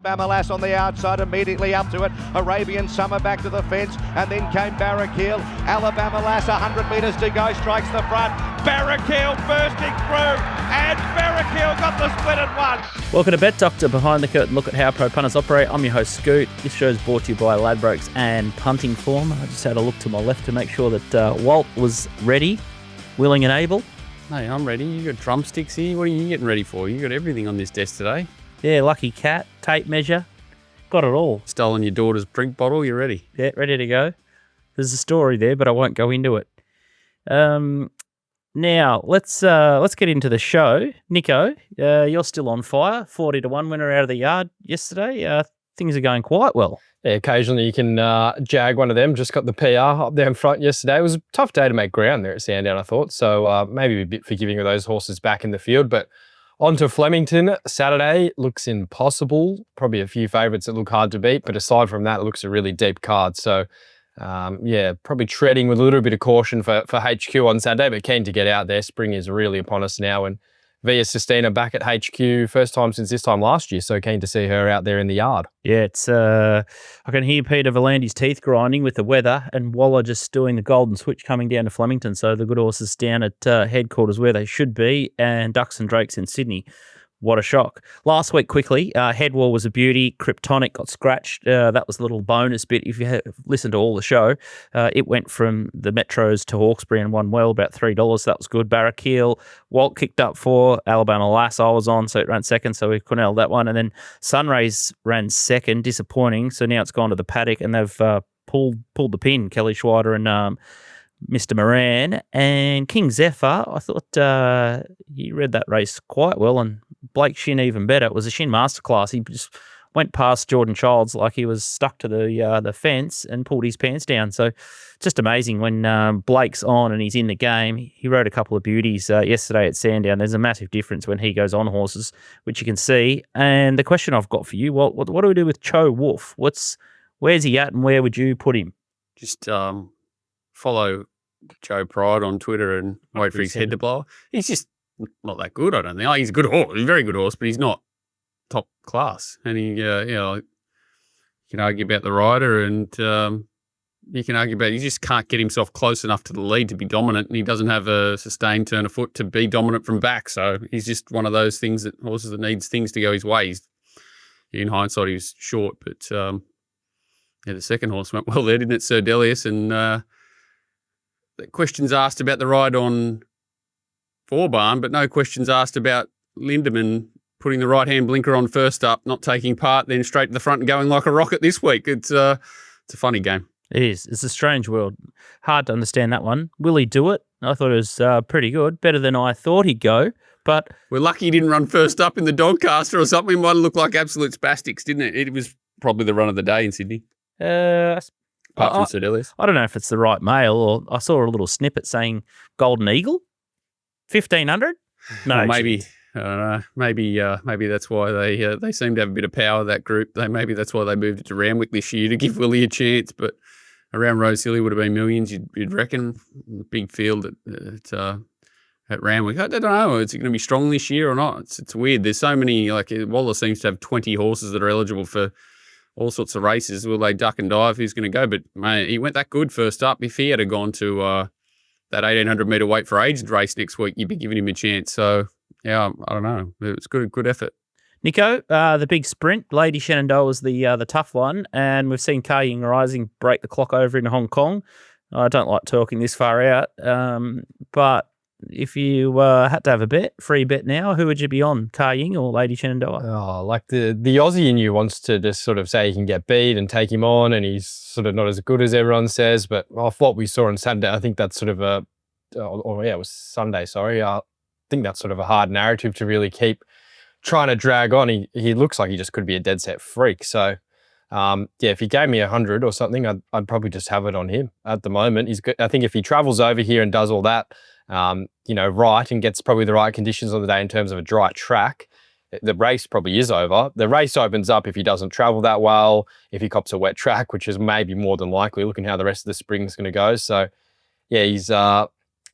Alabama Lass on the outside, immediately up to it. Arabian Summer back to the fence, and then came Barrackhill. Alabama Lass, 100 metres to go, strikes the front. Barrackhill bursting through, and Barrackhill got the split at one. Welcome to Bet Doctor, behind the curtain look at how pro punters operate. I'm your host Scoot. This show is brought to you by Ladbrokes and Punting Form. I just had a look to my left to make sure that Walt was ready, willing and able. Hey, I'm ready. You got drumsticks here. What are you getting ready for? You got everything on this desk today. Yeah, lucky cat, tape measure, got it all. Stolen your daughter's drink bottle. You're ready. Yeah, ready to go. There's a story there, but I won't go into it. Now let's get into the show. Nico, you're still on fire. 40-1 winner out of the yard yesterday. Things are going quite well. Yeah, occasionally you can jag one of them. Just got the PR up there in front yesterday. It was a tough day to make ground there at Sandown, I thought. So maybe a bit forgiving of those horses back in the field. But on to Flemington. Saturday looks impossible. Probably a few favourites that look hard to beat. But aside from that, it looks a really deep card. So, yeah, probably treading with a little bit of caution for HQ on Saturday. But keen to get out there. Spring is really upon us now. And Via Sistina back at HQ, first time since this time last year, so keen to see her out there in the yard. Yeah, it's I can hear Peter Volandi's teeth grinding with the weather, and Waller just doing the golden switch coming down to Flemington, so the good horses down at headquarters where they should be, and Ducks and Drakes in Sydney. What a shock. Last week, quickly, Headwall was a beauty. Kryptonic got scratched. That was a little bonus bit. If you listened to all the show, it went from the Metros to Hawkesbury and won well, about $3. That was good. Barrackhill, Walt kicked up for. Alabama Lass, I was on, so it ran second, so we couldn't help that one. And then Sunrays ran second, disappointing. So now it's gone to the paddock, and they've pulled the pin, Kelly Schweider and Mr. Moran. And King Zephyr, I thought he read that race quite well, and Blake Shin even better. It was a Shin masterclass. He just went past Jordan Childs like he was stuck to the fence and pulled his pants down. So just amazing when Blake's on and he's in the game. He rode a couple of beauties yesterday at Sandown. There's a massive difference when he goes on horses, which you can see. And the question I've got for you, what do we do with Cho Wolf? Where's he at, and where would you put him? Just follow Joe Pride on Twitter and wait for his head to blow. He's just not that good, I don't think. He's a good horse. He's a very good horse, but he's not top class. And he, you can argue about the rider, and you can argue about he just can't get himself close enough to the lead to be dominant, and he doesn't have a sustained turn of foot to be dominant from back. So he's just one of those horses that needs things to go his way. In hindsight, he was short, but the second horse went well there, didn't it, Sir Delius? And the questions asked about the ride on Fourbarn, but no questions asked about Lindemann putting the right-hand blinker on first up, not taking part, then straight to the front and going like a rocket this week. It's a funny game. It is. It's a strange world. Hard to understand that one. Will he do it? I thought it was pretty good, better than I thought he'd go. But we're lucky he didn't run first up in the Dogcaster or something. It might have looked like absolute spastics, didn't it? It was probably the run of the day in Sydney. Apart from Sir Delius. I don't know if it's the right mail, or I saw a little snippet saying Golden Eagle, 1,500. No, well, maybe I don't know. Maybe that's why they seem to have a bit of power. That group. Maybe that's why they moved it to Randwick this year to give Willie a chance. But around Rosehill, he would have been millions. You'd reckon. Big field at Randwick. I don't know. Is it going to be strong this year or not? It's weird. There's so many. Like Waller seems to have 20 horses that are eligible for all sorts of races. Will they duck and dive? Who's going to go? But mate, he went that good first up. If he had gone to that 1,800-metre weight for aged race next week, you'd be giving him a chance. So, yeah, I don't know. It's good effort. Nico, the big sprint, Lady Shenandoah was the tough one, and we've seen Ka Ying Rising break the clock over in Hong Kong. I don't like talking this far out, but if you had to have a free bet now, who would you be on, Ka Ying or Lady Shenandoah? Oh, like the Aussie in you wants to just sort of say he can get beat and take him on, and he's sort of not as good as everyone says. But off what we saw on Saturday, I think that's sort of it was Sunday, sorry. I think that's sort of a hard narrative to really keep trying to drag on. He looks like he just could be a dead set freak. So, if he gave me 100 or something, I'd probably just have it on him at the moment. He's good. I think if he travels over here and does all that, right, and gets probably the right conditions on the day in terms of a dry track, the race probably is over. The race opens up if he doesn't travel that well, if he cops a wet track, which is maybe more than likely, looking how the rest of the spring is going to go. So, yeah,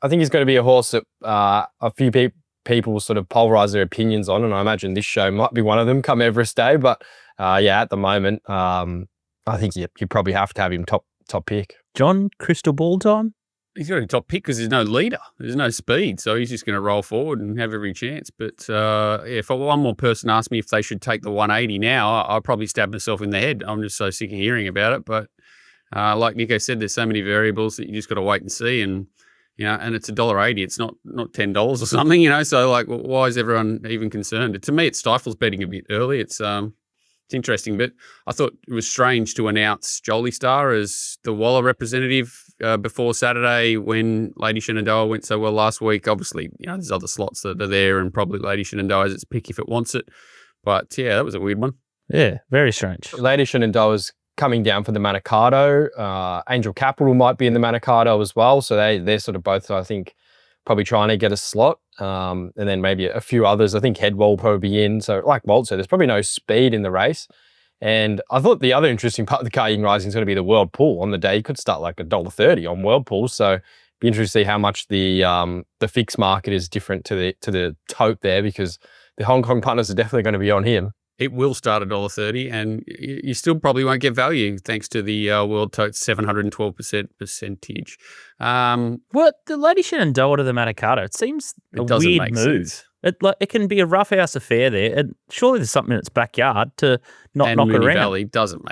I think he's going to be a horse that a few people people sort of pulverize their opinions on, and I imagine this show might be one of them come Everest Day. But at the moment, I think you probably have to have him top pick. John, crystal ball time? He's got a top pick because there's no leader. There's no speed. So he's just going to roll forward and have every chance. But if one more person asked me if they should take the 180 now, I'll probably stab myself in the head. I'm just so sick of hearing about it. But like Nico said, there's so many variables that you just got to wait and see. And, and it's $1.80. It's not $10 or something, So like, why is everyone even concerned? To me, it stifles betting a bit early. It's interesting, but I thought it was strange to announce Jolie Star as the Waller representative before Saturday when Lady Shenandoah went so well last week. Obviously, there's other slots that are there and probably Lady Shenandoah has its pick if it wants it. But yeah, that was a weird one. Yeah, very strange. Lady Shenandoah's coming down for the Manikato. Angel Capital might be in the Manikato as well. So they're sort of both, I think, probably trying to get a slot. And then maybe a few others. I think Headwall will probably be in. So like Walt said, there's probably no speed in the race. And I thought the other interesting part of the Karting Rising is going to be the World Pool on the day. You could start like $1.30 on World Pool. So be interesting to see how much the fixed market is different to the tote there, because the Hong Kong punters are definitely going to be on him. It will start at $1.30 and you still probably won't get value thanks to the World Tote's 712% percentage. What? The Lady Shenandoah to the Manikato, it seems a weird move. Sense. It can be a roughhouse affair there, and surely there's something in its backyard to not and knock Moonee around. Valley doesn't.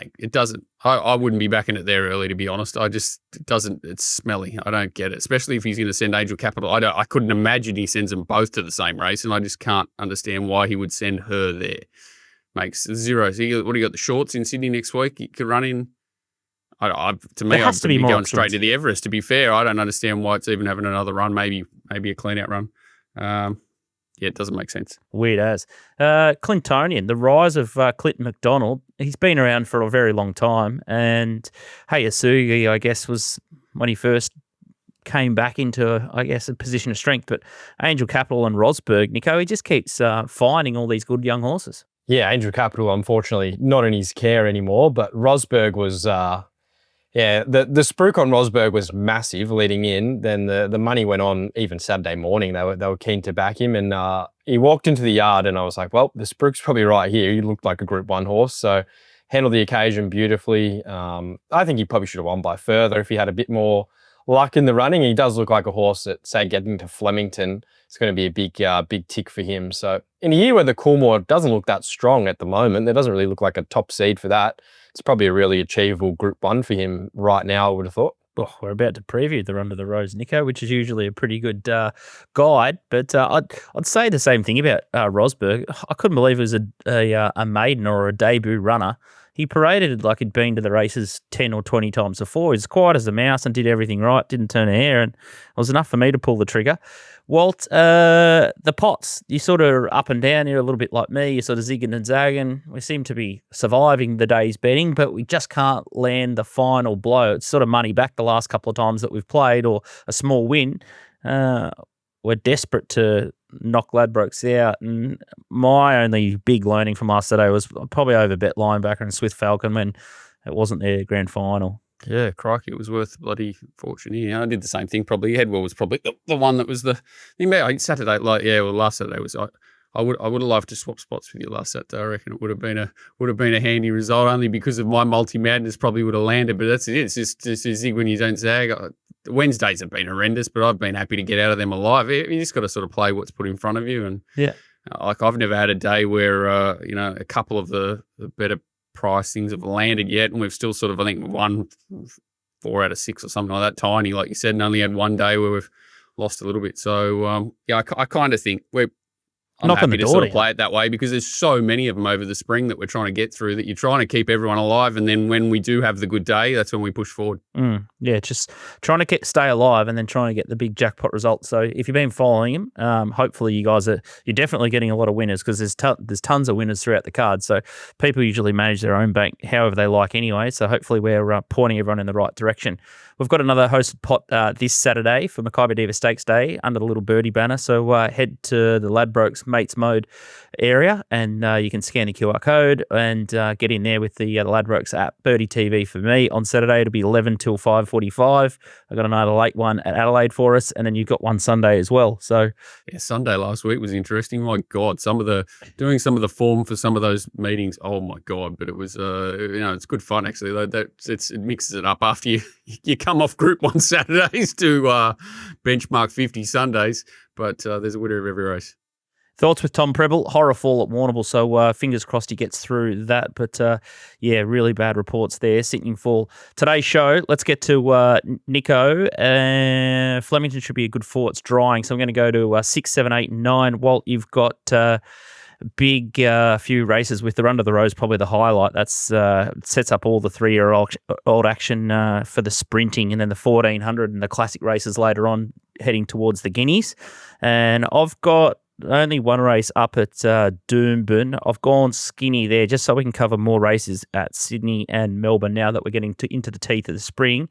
I wouldn't be backing it there early, to be honest. It's smelly. I don't get it, especially if he's going to send Angel Capital. I couldn't imagine he sends them both to the same race, and I just can't understand why he would send her there. Makes zero. So what do you got? The shorts in Sydney next week? You could run in. To me, I'd be going straight to the Everest. To be fair, I don't understand why it's even having another run. Maybe a clean out run. It doesn't make sense. Weird as. Clintonian, the rise of Clint McDonald. He's been around for a very long time, and Hayasugi, I guess, was when he first came back into, a position of strength. But Angel Capital and Rosberg, Nico, he just keeps finding all these good young horses. Yeah, Angel Capital, unfortunately, not in his care anymore, but Rosberg was, the spruik on Rosberg was massive leading in. Then the money went on even Saturday morning. They were keen to back him, and he walked into the yard and I was like, well, the spruik's probably right here. He looked like a Group 1 horse, so handled the occasion beautifully. I think he probably should have won by further if he had a bit more luck in the running. He does look like a horse that, say, getting to Flemington, it's going to be a big tick for him. So in a year where the Coolmore doesn't look that strong at the moment, there doesn't really look like a top seed for that. It's probably a really achievable Group 1 for him right now, I would have thought. Oh, we're about to preview the Run to the Rose, Nico, which is usually a pretty good guide. But I'd say the same thing about Rosberg. I couldn't believe it was a maiden or a debut runner. He paraded like he'd been to the races 10 or 20 times before. He's quiet as a mouse and did everything right, didn't turn a hair, and it was enough for me to pull the trigger. Walt, the pots, you sort of up and down here a little bit like me. You're sort of zigging and zagging. We seem to be surviving the day's betting, but we just can't land the final blow. It's sort of money back the last couple of times that we've played, or a small win. We're desperate to knock Ladbrokes out, and my only big learning from last Saturday was probably overbet Linebacker and Swift Falcon when it wasn't their grand final. Yeah, crikey, it was worth bloody fortune. Yeah, I did the same thing. Probably Headwell was probably the one that was the Saturday. Last Saturday was. I would have loved to swap spots with you last Saturday. I reckon it would have been a handy result, only because of my multi madness probably would have landed. But that's it. It's just a zig when you don't zag. Wednesdays have been horrendous, but I've been happy to get out of them alive. You just got to sort of play what's put in front of you. And like I've never had a day where a couple of the better price things have landed yet, and we've still sort of, I think, won 4 out of 6 or something like that, tiny, like you said, and only had one day where we've lost a little bit. So I kind of think I'm happy to sort of play it that way, because there's so many of them over the spring that we're trying to get through, that you're trying to keep everyone alive, and then when we do have the good day, that's when we push forward. Just trying to stay alive and then trying to get the big jackpot results. So if you've been following him, hopefully you guys you're definitely getting a lot of winners, because there's tons of winners throughout the card. So people usually manage their own bank however they like anyway. So hopefully we're pointing everyone in the right direction. We've got another hosted pot this Saturday for Makybe Diva Stakes Day under the Little Birdie banner. So head to the Ladbrokes Mates Mode area, and you can scan the QR code and get in there with the Ladbrokes app. Birdie TV for me on Saturday. It'll be 11 till 5:45. I got another late one at Adelaide for us, and then you've got one Sunday as well. So yeah, Sunday last week was interesting. My God, doing some of the form for some of those meetings. Oh my God, but it was it's good fun actually. It mixes it up after you come off Group 1 Saturdays to benchmark 50 Sundays, but there's a winner of every race. Thoughts with Tom Preble, horror fall at Warrnambool, so fingers crossed he gets through that. But really bad reports there, sinking fall. Today's show, let's get to Nico. Flemington should be a good 4. It's drying, so I'm going to go to 6, 7, 8, 9. Walt, you've got big few races with the Run to the Rose, probably the highlight. That's sets up all the 3-year-old action for the sprinting, and then the 1400 and the classic races later on, heading towards the Guineas. And I've got only one race up at Doomben. I've gone skinny there just so we can cover more races at Sydney and Melbourne now that we're getting into the teeth of the spring.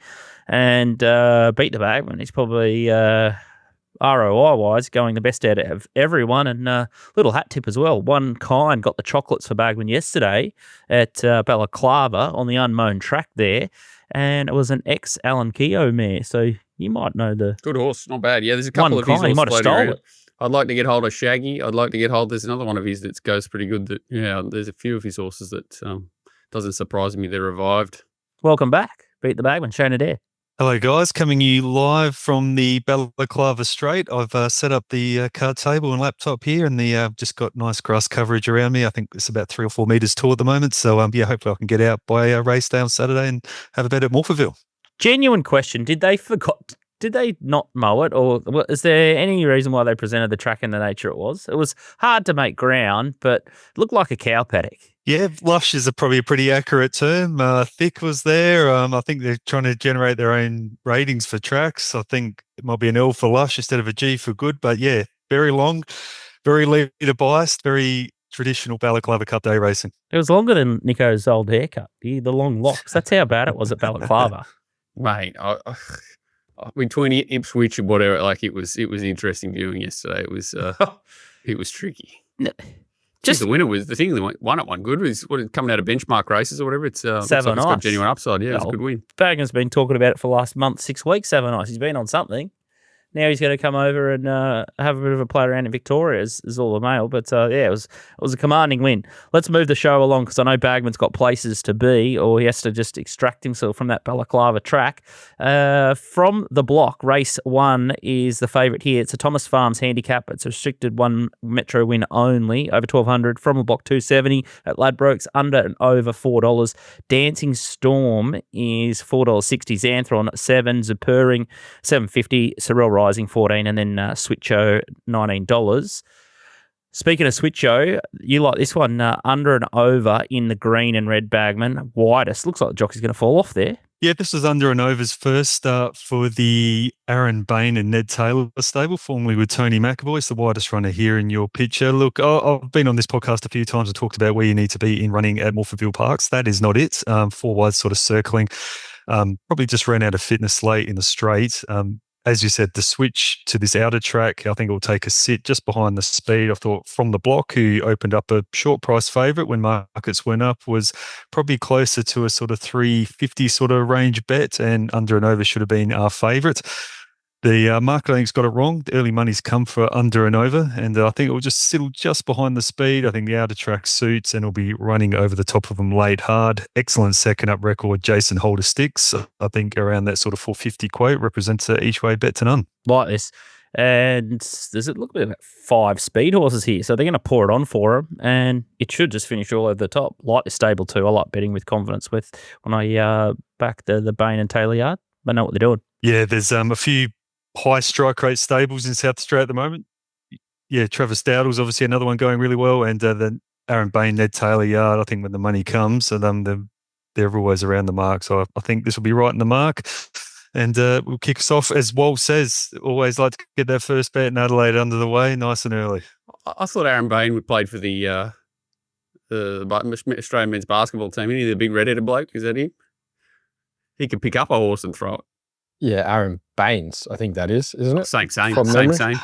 And Beat the Bagman. He's probably ROI-wise going the best out of everyone. And little hat tip as well. One Kind got the chocolates for Bagman yesterday at Balaclava on the unmown track there. And it was an ex-Alan Keogh mare. So you might know the... Good horse. Not bad. Yeah, there's a couple One of his Kind. He might have stolen it. I'd like to get hold of Shaggy. I'd like to get hold. There's another one of his that goes pretty good. There's a few of his horses that doesn't surprise me. They're revived. Welcome back. Beat the Bagman, Shane Adair. Hello, guys. Coming you live from the Balaclava Straight. I've set up the card table and laptop here, and just got nice grass coverage around me. I think it's about 3 or 4 meters tall at the moment. So, hopefully I can get out by race day on Saturday and have a bet at Morphettville. Genuine question. Did they not mow it, or is there any reason why they presented the track in the nature it was? It was hard to make ground, but it looked like a cow paddock. Yeah, lush is probably a pretty accurate term. Thick was there. I think they're trying to generate their own ratings for tracks. I think it might be an L for lush instead of a G for good. But yeah, very long, very leader biased, very traditional Balaclava Cup day racing. It was longer than Nico's old haircut, the long locks. That's how bad it was at Balaclava. Mate, between Ipswich and whatever, it was interesting viewing yesterday. It was tricky. Just the winner was the thing that won at one good was coming out of benchmark races or whatever. It's it's got genuine upside. Yeah, it's a good win. Bagman's been talking about it for the last month, 6 weeks. Seven Ice. He's been on something. Now he's going to come over and have a bit of a play around in Victoria is all the mail. But it was a commanding win. Let's move the show along because I know Bagman's got places to be, or he has to just extract himself from that Balaclava track. From the block, race 1 is the favourite here. It's a Thomas Farms handicap. It's a restricted 1 metro win only, over 1,200. From the block, 270 at Ladbrokes, under and over $4. Dancing Storm is $4.60. Xanthron 7, Zapurring $7.50. Sorrel Rising 14, and then Switcho $19. Speaking of Switcho, you like this one under and over in the green and red Bagman, widest. Looks like the jockey's going to fall off there. Yeah, this was under and over's first start for the Aaron Bain and Ned Taylor stable, formerly with Tony McAvoy. It's the widest runner here in your picture. Look, I've been on this podcast a few times and talked about where you need to be in running at Morphettville Parks. That is not it. 4 wide sort of circling. Probably just ran out of fitness late in the straight. As you said, the switch to this outer track, I think it will take a sit just behind the speed. I thought From the Block, who opened up a short price favourite when markets went up, was probably closer to a sort of 350 sort of range bet, and under and over should have been our favourite. The market, I think, has got it wrong. The early money's come for under and over, and I think it will just settle just behind the speed. I think the outer track suits, and it'll be running over the top of them late hard. Excellent second up record, Jason Holder Sticks. I think around that sort of 450 quote represents a each way bet to none. Like this. And does it look like 5 speed horses here? So they're going to pour it on for him, and it should just finish all over the top. Like this stable too. I like betting with confidence with when I back the Bain and Taylor yard. They know what they're doing. Yeah, there's a few high strike rate stables in South Australia at the moment. Yeah, Travis Dowdle's obviously another one going really well, and the Aaron Bain, Ned Taylor yard. I think when the money comes, they're always around the mark. So I think this will be right in the mark, and we'll kick us off. As Walt says, always like to get that first bet in Adelaide under the way, nice and early. I thought Aaron Bain would play for the Australian men's basketball team. Isn't he the big red-headed bloke? Is that him? He could pick up a horse and throw it. Yeah, Aaron Baines, I think that is, isn't it? Same. From memory? Same.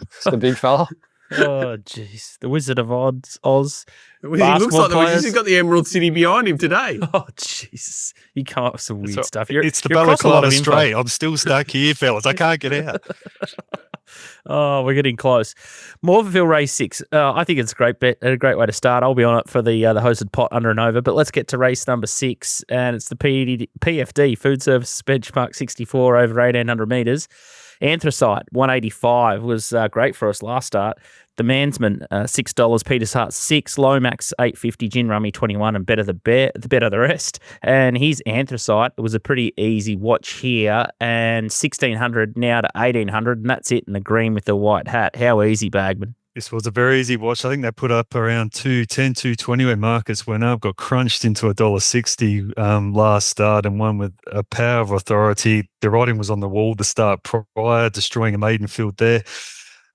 It's the big fella. Oh, jeez. The Wizard of Oz. He looks like players. he's got the Emerald City behind him today. Oh, jeez. You come up with some weird stuff. It's the you're across a lot Balaclava of info. Strait. I'm still stuck here, fellas. I can't get out. Oh, we're getting close. Morphettville race 6. I think it's a great bet, a great way to start. I'll be on it for the hosted pot under and over. But let's get to race number 6, and it's the PFD Food Service Benchmark 64 over 1,800 metres. Anthracite 185 was great for us last start. The Mansman $6, Peter's Heart 6, Lomax 850, Gin Rummy 21, and Better the Rest. And here's Anthracite. It was a pretty easy watch here, and 1,600 now to 1,800, and that's it in the green with the white hat. How easy, Bagman? This was a very easy watch. I think they put up around 210, 220 when markets went up, got crunched into $1.60 last start, and won with a power of authority. The writing was on the wall to start prior, destroying a maiden field there.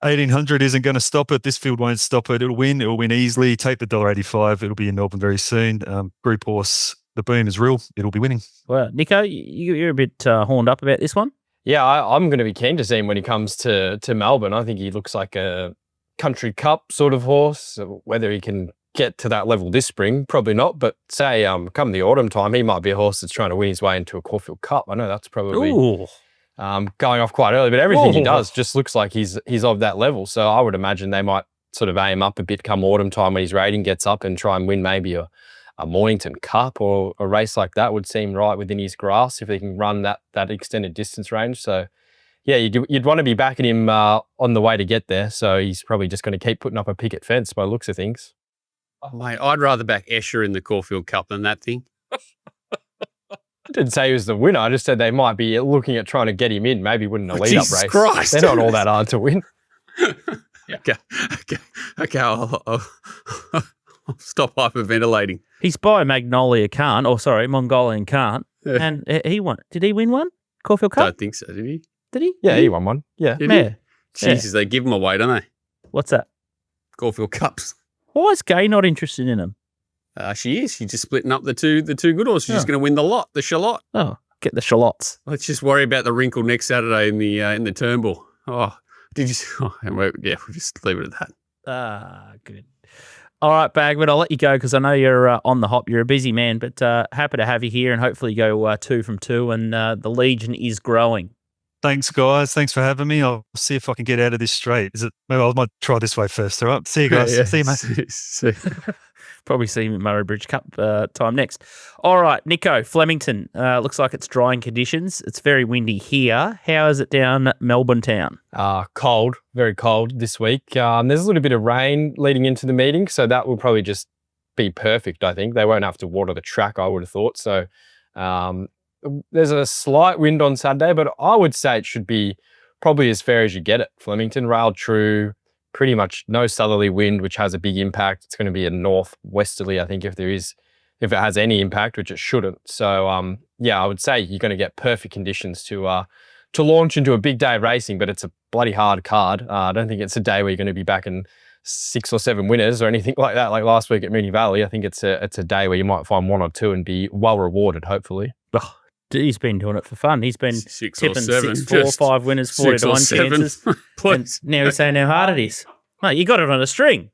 1,800 isn't going to stop it. This field won't stop it. It'll win. It'll win easily. Take the $1.85. It'll be in Melbourne very soon. Group horse, the boom is real. It'll be winning. Well, Nico, you're a bit horned up about this one. Yeah, I'm going to be keen to see him when he comes to Melbourne. I think he looks like a country cup sort of horse. Whether he can get to that level this spring, probably not. But say come the autumn time, he might be a horse that's trying to win his way into a Caulfield Cup. I know that's probably going off quite early, but everything he does just looks like he's of that level. So I would imagine they might sort of aim up a bit come autumn time when his rating gets up and try and win maybe a Mornington Cup or a race like that would seem right within his grasp if he can run that extended distance range. So yeah, you'd want to be backing him on the way to get there. So he's probably just going to keep putting up a picket fence by the looks of things. Oh, mate, I'd rather back Escher in the Caulfield Cup than that thing. I didn't say he was the winner. I just said they might be looking at trying to get him in, maybe winning a lead-up race. Christ. They're not all that hard to win. Okay. I'll stop hyperventilating. He's by Mongolian Can't, and he won. Did he win one? Caulfield Cup? Don't think so, did he? Did he? Yeah, he won one. Yeah. Did he? Jesus, they give him away, don't they? What's that? Caulfield Cups. Why is Gay not interested in them? She is. She's just splitting up the two good horses. She's just going to win the lot, the Charlotte. Oh, get the Shallots. Let's just worry about the wrinkle next Saturday in the Turnbull. Oh, did you? Oh, we'll just leave it at that. Good. All right, Bagman, I'll let you go because I know you're on the hop. You're a busy man, but happy to have you here and hopefully you go 2 from 2 and the Legion is growing. Thanks, guys. Thanks for having me. I'll see if I can get out of this straight. Maybe I might try this way first. All right. See you guys. See you, mate. Probably see him at Murray Bridge Cup time next. All right, Nico, Flemington. Looks like it's drying conditions. It's very windy here. How is it down Melbourne town? Cold, very cold this week. There's a little bit of rain leading into the meeting, so that will probably just be perfect, I think. They won't have to water the track, I would have thought. So there's a slight wind on Saturday, but I would say it should be probably as fair as you get it. Flemington, railed true. Pretty much no southerly wind, which has a big impact. It's going to be a northwesterly, I think, if it has any impact, which it shouldn't. So, I would say you're going to get perfect conditions to launch into a big day of racing, but it's a bloody hard card. I don't think it's a day where you're going to be backing 6 or 7 winners or anything like that, like last week at Moonee Valley. I think it's a day where you might find 1 or 2 and be well rewarded, hopefully. Oh, he's been doing it for fun. He's been 6 tipping or 7, 6, 4, 5 winners, 40 to 1 chances. And now he's saying how hard it is. Mate, you got it on a string.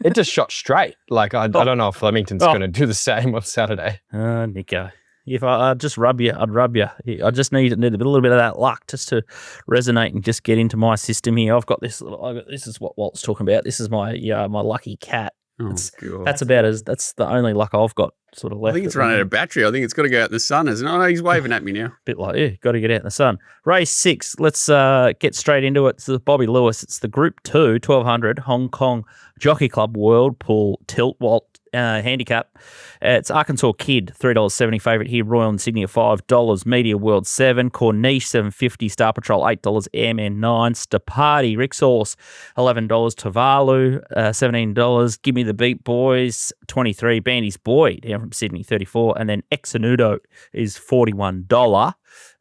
It just shot straight. Like, I don't know if Flemington's going to do the same on Saturday. Nico. If I'd just rub you, I'd rub you. I just need a little bit of that luck just to resonate and just get into my system here. I've got this. This is what Walt's talking about. This is my my lucky cat. That's the only luck I've got sort of left. I think it's run out of battery. I think it's got to go out in the sun, isn't it? Oh, no, he's waving at me now. Bit like, got to get out in the sun. Race 6, let's get straight into it. It's the Bobbie Lewis. It's the Group 2, 1200, Hong Kong Jockey Club Whirlpool Tilt Walt handicap. It's Arkansas Kid, $3.70 favourite here. Royal Insignia, $5. Media World, $7. Corniche, $7.50. Star Patrol, $8. Airman, $9. Stapati, Rick's Horse, $11. Tavalu, $17. Give Me the Beat Boys, $23. Bandy's Boy, down from Sydney, $34. And then Exonudo is $41.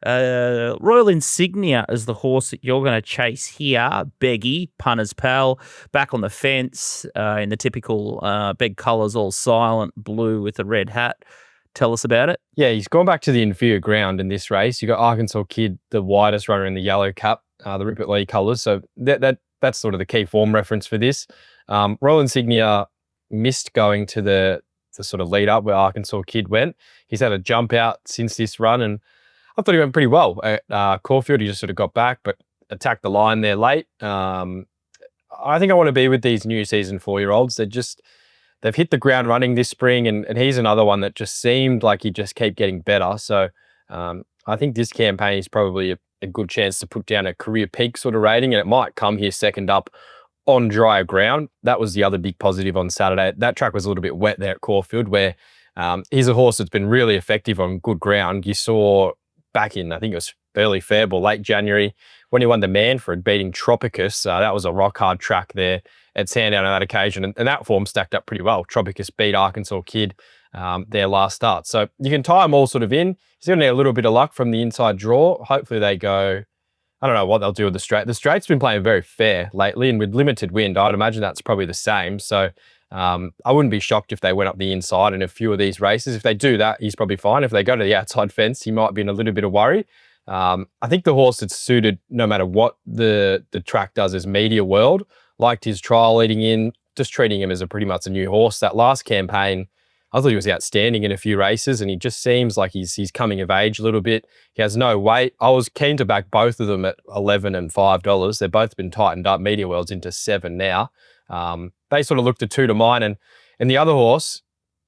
Royal Insignia is the horse that you're going to chase here. Beggy, Punter's Pal, back on the fence in the typical beg colours, all silent blue with a red hat. Tell us about it. Yeah, he's gone back to the inferior ground in this race. You've got Arkansas Kid, the widest runner in the yellow cap, the Rupert Lee colours. So that that's sort of the key form reference for this. Royal Insignia missed going to the sort of lead up where Arkansas Kid went. He's had a jump out since this run, and I thought he went pretty well at Caulfield. He just sort of got back, but attacked the line there late. I think I want to be with these new season 4-year-olds. They've hit the ground running this spring, and he's another one that just seemed like he just keep getting better. So I think this campaign is probably a good chance to put down a career peak sort of rating, and it might come here second up on drier ground. That was the other big positive on Saturday. That track was a little bit wet there at Caulfield, where he's a horse that's been really effective on good ground. You saw back in, I think it was early Feb or late January, when he won the Manfred, beating Tropicus. That was a rock hard track there at Sandown on that occasion, and that form stacked up pretty well. Tropicus beat Arkansas Kid their last start. So you can tie them all sort of in. He's going to need a little bit of luck from the inside draw. Hopefully they go, I don't know what they'll do with the straight. The straight's been playing very fair lately, and with limited wind, I'd imagine that's probably the same. So I wouldn't be shocked if they went up the inside in a few of these races. If they do that, he's probably fine. If they go to the outside fence, he might be in a little bit of worry. I think the horse that's suited no matter what the track does is Media World. Liked his trial leading in, just treating him as pretty much a new horse. That last campaign, I thought he was outstanding in a few races, and he just seems like he's coming of age a little bit. He has no weight. I was keen to back both of them at $11 and $5. They've both been tightened up. Media World's into $7 now. They sort of looked at 2 to mine, and the other horse,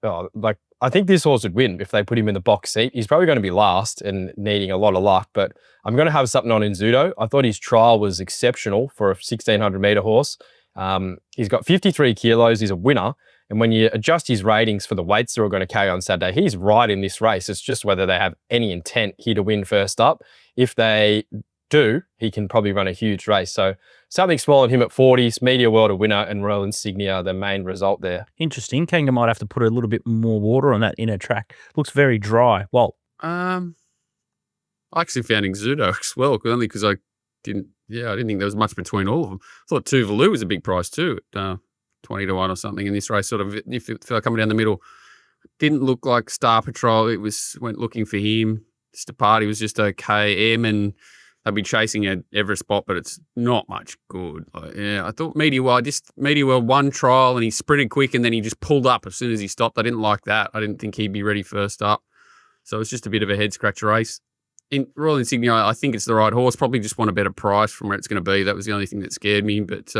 I think this horse would win if they put him in the box seat. He's probably going to be last and needing a lot of luck, but I'm going to have something on Inzudo. I thought his trial was exceptional for a 1,600 metre horse. He's got 53 kilos. He's a winner. And when you adjust his ratings for the weights they're all going to carry on Saturday, he's right in this race. It's just whether they have any intent here to win first up. If they do, he can probably run a huge race. So something small on him at 40s, Media World a winner, and Royal Insignia the main result there. Interesting. Kanga might have to put a little bit more water on that inner track. Looks very dry. Walt? I actually found Exudo as well, only because I didn't think there was much between all of them. I thought Tuvalu was a big price too, at 20 to 1 or something in this race. Sort of, if it felt coming down the middle, didn't look like Star Patrol. It went looking for him. Stapati was just okay. And they'll be chasing at every spot, but it's not much good. I thought Media World one trial and he sprinted quick and then he just pulled up as soon as he stopped. I didn't like that. I didn't think he'd be ready first up. So it's just a bit of a head scratcher race. In Royal Insignia, I think it's the right horse. Probably just want a better price from where it's going to be. That was the only thing that scared me. But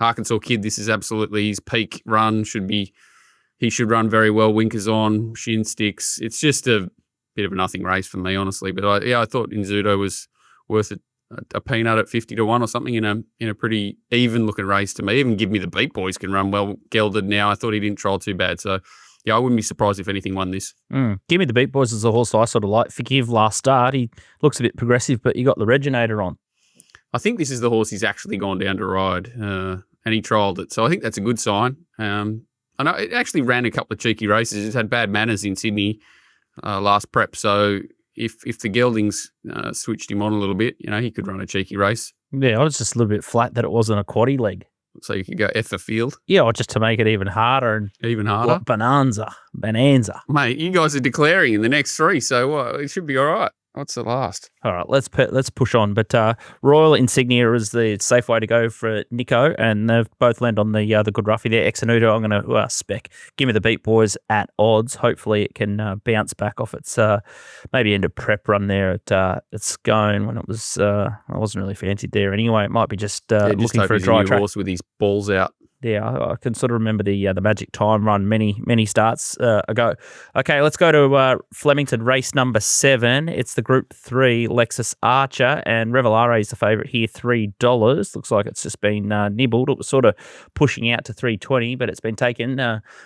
Arkansas Kid, this is absolutely his peak run. He should run very well. Winkers on, shin sticks. It's just a bit of a nothing race for me, honestly. But I thought Inzudo was worth a peanut at 50 to 1 or something in a pretty even looking race to me. Even Give Me the Beat Boys can run well gelded now. I thought he didn't trial too bad. So yeah, I wouldn't be surprised if anything won this. Give Me the Beat Boys is a horse I sort of like. Forgive last start. He looks a bit progressive, but you got the Reginator on. I think this is the horse he's actually gone down to ride, and he trialled it. So I think that's a good sign. I know it actually ran a couple of cheeky races. It's had bad manners in Sydney last prep. So if the geldings switched him on a little bit, he could run a cheeky race. Yeah, I was just a little bit flat that it wasn't a quaddie leg. So you could go F the field. Yeah, or just to make it even harder. Even harder? Bonanza. Mate, you guys are declaring in the next 3, so it should be all right. What's the last? All right, let's push on. But Royal Insignia is the safe way to go for Nico, and they've both landed on the good roughie there. Exanudo, I'm going to spec. Give Me the Beat Boys at odds. Hopefully it can bounce back off its maybe end of prep run there at Scone when it was I wasn't really fancied there anyway. It might be just looking for a dry track. Horse with his balls out. Yeah, I can sort of remember the Magic Time run many starts ago. Okay, let's go to Flemington race number 7. It's the Group 3 Lexus Archer, and Revelare is the favourite here, $3. Looks like it's just been nibbled. It was sort of pushing out to $3.20, but it's been taken.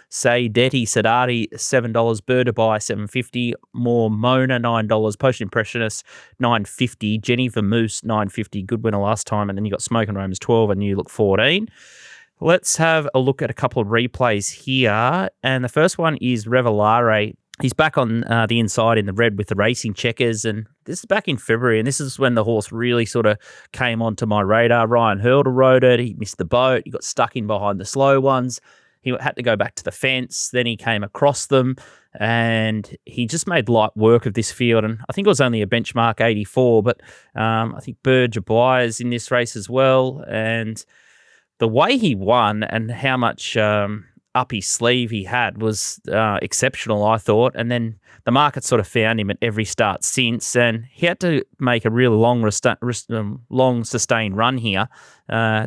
Say Detti Sadati $7, Birdaby $7.50, More Mona $9, Post Impressionist $9.50, Jenny Vermoose $9.50, good winner last time, and then you got Smoke and Romans $12 and New Look $14. Let's have a look at a couple of replays here. And the first one is Revelare. He's back on the inside in the red with the racing checkers. And this is back in February. And this is when the horse really sort of came onto my radar. Ryan Hurdle rode it. He missed the boat. He got stuck in behind the slow ones. he had to go back to the fence. Then he came across them, and he just made light work of this field. And I think it was only a benchmark 84, but I think Birdie is in this race as well. And the way he won and how much up his sleeve he had was exceptional, I thought. And then the market sort of found him at every start since, and he had to make a really long sustained run here,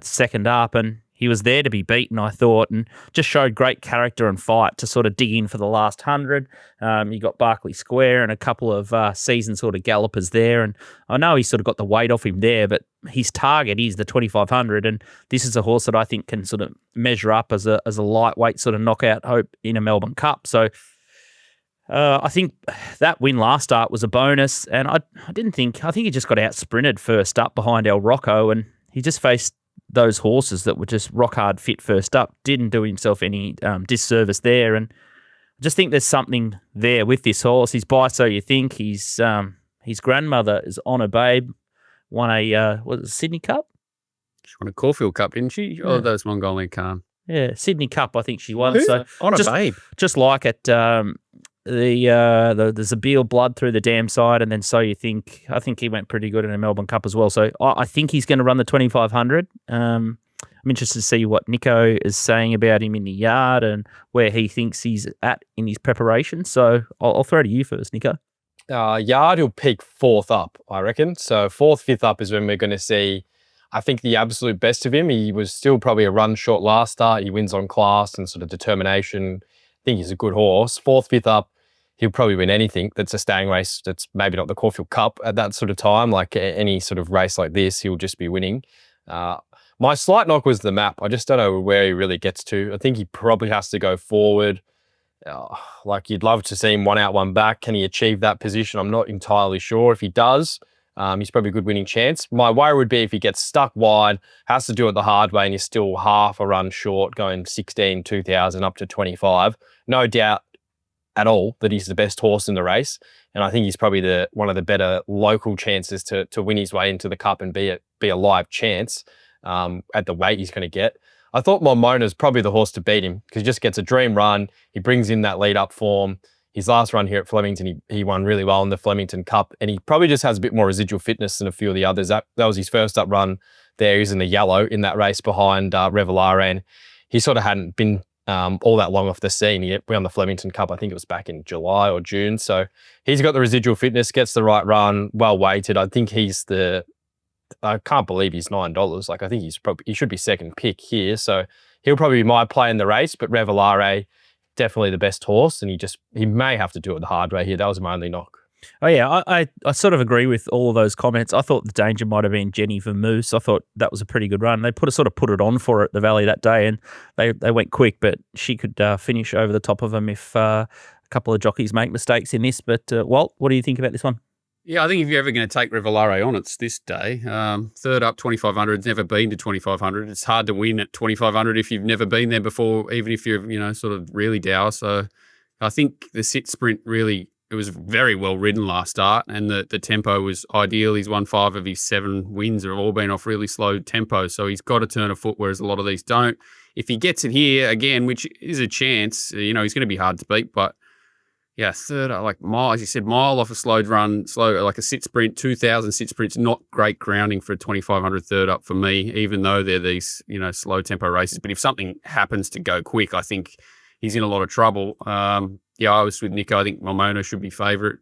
second up, and he was there to be beaten, I thought, and just showed great character and fight to sort of dig in for the last 100. You got Berkeley Square and a couple of seasoned sort of gallopers there, and I know he sort of got the weight off him there, but his target is the 2500, and this is a horse that I think can sort of measure up as a lightweight sort of knockout hope in a Melbourne Cup. So I think that win last start was a bonus, and I think he just got out sprinted first up behind El Rocco, and he just faced those horses that were just rock hard fit first up. Didn't do himself any disservice there, and I just think there's something there with this horse. He's by So You Think. His grandmother is Honor Babe, won a was it Sydney Cup? She won a Caulfield Cup, didn't she? Yeah. Oh, that was Mongolian Khan. Yeah, Sydney Cup, I think she won. Who? So Honor Babe. just like it, the Zabeel blood through the damn side, and then So You Think. I think he went pretty good in a Melbourne Cup as well. So I think he's going to run the 2500. I'm interested to see what Nico is saying about him in the yard and where he thinks he's at in his preparation. So I'll throw to you first, Nico. Yard, he'll peak 4th up, I reckon. So 4th, 5th up is when we're going to see, I think, the absolute best of him. He was still probably a run short last start. He wins on class and sort of determination. I think he's a good horse. 4th, 5th up, he'll probably win anything that's a staying race that's maybe not the Caulfield Cup at that sort of time. Like any sort of race like this, he'll just be winning. My slight knock was the map. I just don't know where he really gets to. I think he probably has to go forward. Like you'd love to see him one out, one back. Can he achieve that position? I'm not entirely sure. If he does, he's probably a good winning chance. My worry would be if he gets stuck wide, has to do it the hard way, and he's still half a run short, going 16, 2000 up to 25. No doubt at all that he's the best horse in the race, and I think he's probably one of the better local chances to win his way into the Cup and be a live chance at the weight he's going to get. I thought Momona's probably the horse to beat him because he just gets a dream run. He brings in that lead-up form. His last run here at Flemington, he won really well in the Flemington Cup, and he probably just has a bit more residual fitness than a few of the others. That was his first up run there. He's in the yellow in that race behind Revelare, and he sort of hadn't been all that long off the scene. He won the Flemington Cup, I think it was back in July or June. So he's got the residual fitness, gets the right run, well weighted. I think I can't believe he's $9. Like I think he should be second pick here. So he'll probably be my play in the race, but Revelare, definitely the best horse, and he may have to do it the hard way here. That was my only knock. Oh yeah, I sort of agree with all of those comments. I thought the danger might have been Jenny Vermoose. I thought that was a pretty good run. They sort of put it on for her at the Valley that day, and they went quick, but she could finish over the top of them if a couple of jockeys make mistakes in this. But Walt, what do you think about this one? Yeah, I think if you're ever going to take Revelare on, it's this day. Third up, 2,500. It's never been to 2,500. It's hard to win at 2,500 if you've never been there before, even if you're, sort of really dour. So I think the sit sprint it was very well ridden last start, and the tempo was ideal. He's won 5 of his 7 wins have all been off really slow tempo. So he's got to turn a foot, whereas a lot of these don't. If he gets it here again, which is a chance, he's going to be hard to beat, but yeah, third, like mile, as you said, mile off a slow run, like a sit sprint, 2,000 sit sprints, not great grounding for a 2,500 third up for me, even though they're these, slow tempo races. But if something happens to go quick, I think he's in a lot of trouble. I was with Nico. I think Momona should be favourite.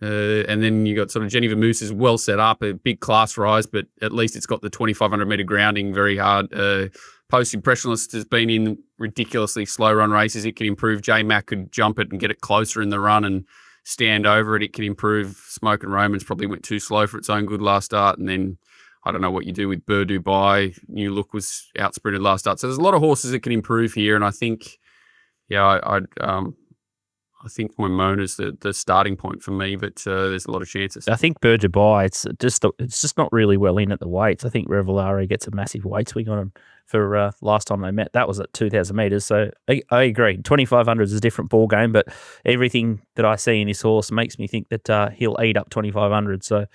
And then you got sort of Jenny Vermoose is well set up, a big class rise, but at least it's got the 2,500 metre grounding, very hard. Post Impressionist has been in ridiculously slow run races. It can improve. J-Mac could jump it and get it closer in the run and stand over it. It can improve. Smoke and Romans probably went too slow for its own good last start. And then I don't know what you do with Birdie. New Look was out sprinted last start. So there's a lot of horses that can improve here. And I think, I think Momona's the starting point for me, but there's a lot of chances. I think Birdie, it's just not really well in at the weights. I think Revelare gets a massive weight swing on him for last time they met. That was at 2,000 metres. So I agree. 2,500 is a different ball game, but everything that I see in this horse makes me think that he'll eat up 2,500. So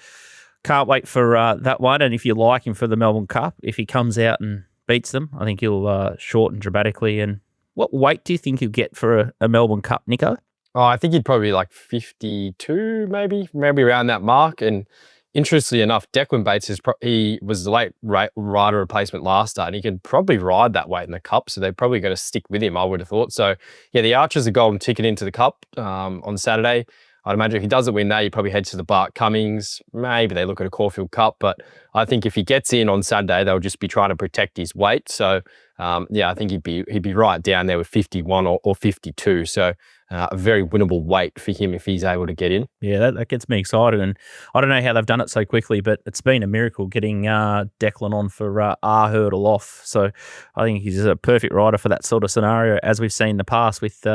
can't wait for that one. And if you like him for the Melbourne Cup, if he comes out and beats them, I think he'll shorten dramatically and What weight do you think you'll get for a Melbourne Cup, Nico? Oh, I think he'd probably be like 52, maybe around that mark. And interestingly enough, Declan Bates he was the late rider replacement last start, and he can probably ride that weight in the Cup. So they're probably going to stick with him, I would have thought. So yeah, the Archer's a golden ticket into the Cup on Saturday. I'd imagine if he doesn't win that, he probably heads to the Bart Cummings. Maybe they look at a Caulfield Cup, but I think if he gets in on Saturday, they'll just be trying to protect his weight. So I think he'd be right down there with 51 or 52. So a very winnable weight for him if he's able to get in. Yeah, that gets me excited. And I don't know how they've done it so quickly, but it's been a miracle getting Declan on for R hurdle off. So I think he's a perfect rider for that sort of scenario, as we've seen in the past with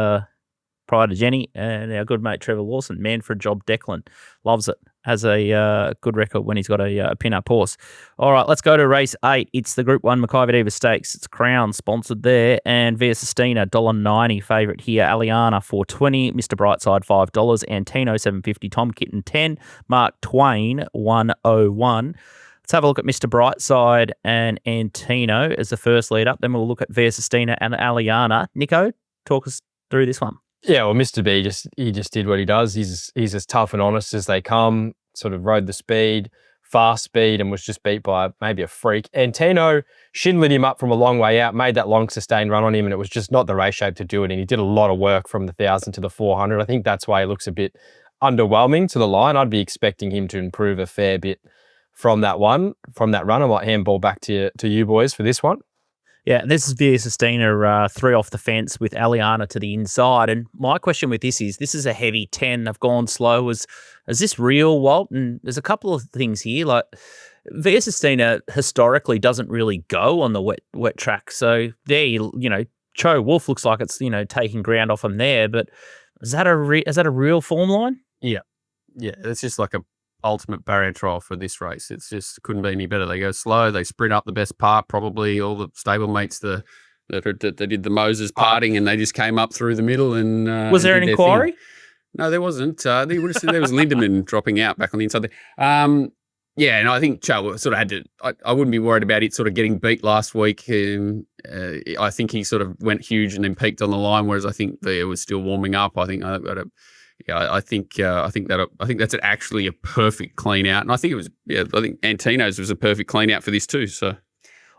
prior to Jenny and our good mate Trevor Lawson. Man for a job, Declan. Loves it. Has a good record when he's got a pin-up horse. All right, let's go to race 8. It's the Group 1 Makybe Diva Stakes. It's Crown sponsored there. And Via Sistina, $1.90 favourite here. Aliana, $4.20. Mr. Brightside, $5. Antino, $7.50. Tom Kitten, $10. Mark Twain, $1.01. Let's have a look at Mr. Brightside and Antino as the first lead up. Then we'll look at Via Sistina and Aliana. Nico, talk us through this one. Yeah, well, Mr. B just did what he does. He's as tough and honest as they come. Sort of rode the speed, fast speed, and was just beat by maybe a freak. Antino shin-lit him up from a long way out, made that long sustained run on him, and it was just not the race shape to do it. And he did a lot of work from the 1,000 to the 400. I think that's why he looks a bit underwhelming to the line. I'd be expecting him to improve a fair bit from that run. I might handball back to you boys for this one. Yeah, this is Via Sistina, 3 off the fence with Aliana to the inside. And my question with this is a heavy 10. They've gone slow. Is this real, Walt? And there's a couple of things here. Like, Via Sistina historically doesn't really go on the wet track. So there, Cho Wolf looks like it's, taking ground off him there. But is that a real form line? Yeah, it's just like a ultimate barrier trial for this race. It's just couldn't be any better. They go slow, they sprint up the best part, probably all the stablemates that did the Moses parting, and they just came up through the middle. And was there an inquiry? No, there wasn't. They would have said there was Lindemann dropping out back on the inside there. Yeah, and I think Cho sort of had to. I wouldn't be worried about it sort of getting beat last week. I think he sort of went huge and then peaked on the line, whereas I think Via was still warming up. I think I think that's actually a perfect clean out, and I think I think Antino's was a perfect clean out for this too. So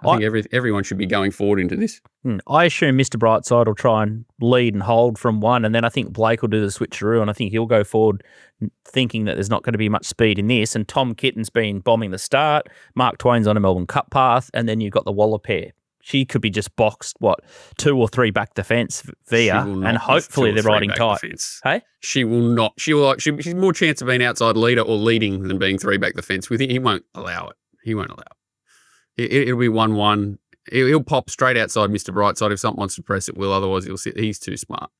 I think everyone should be going forward into this. I assume Mr. Brightside will try and lead and hold from 1, and then I think Blake will do the switcheroo, and I think he'll go forward thinking that there's not going to be much speed in this. And Tom Kitten's been bombing the start. Mark Twain's on a Melbourne Cup path, and then you've got the Waller pair. She could be just boxed, 2 or 3 back the fence, Via, and hopefully they're riding tight. Hey? She will not. She's more chance of being outside leader or leading than being 3 back the fence. With he won't allow it. He won't allow it. It'll be 1-1. He'll pop straight outside Mr. Brightside. If something wants to press it, will. Otherwise, he'll sit. He's too smart.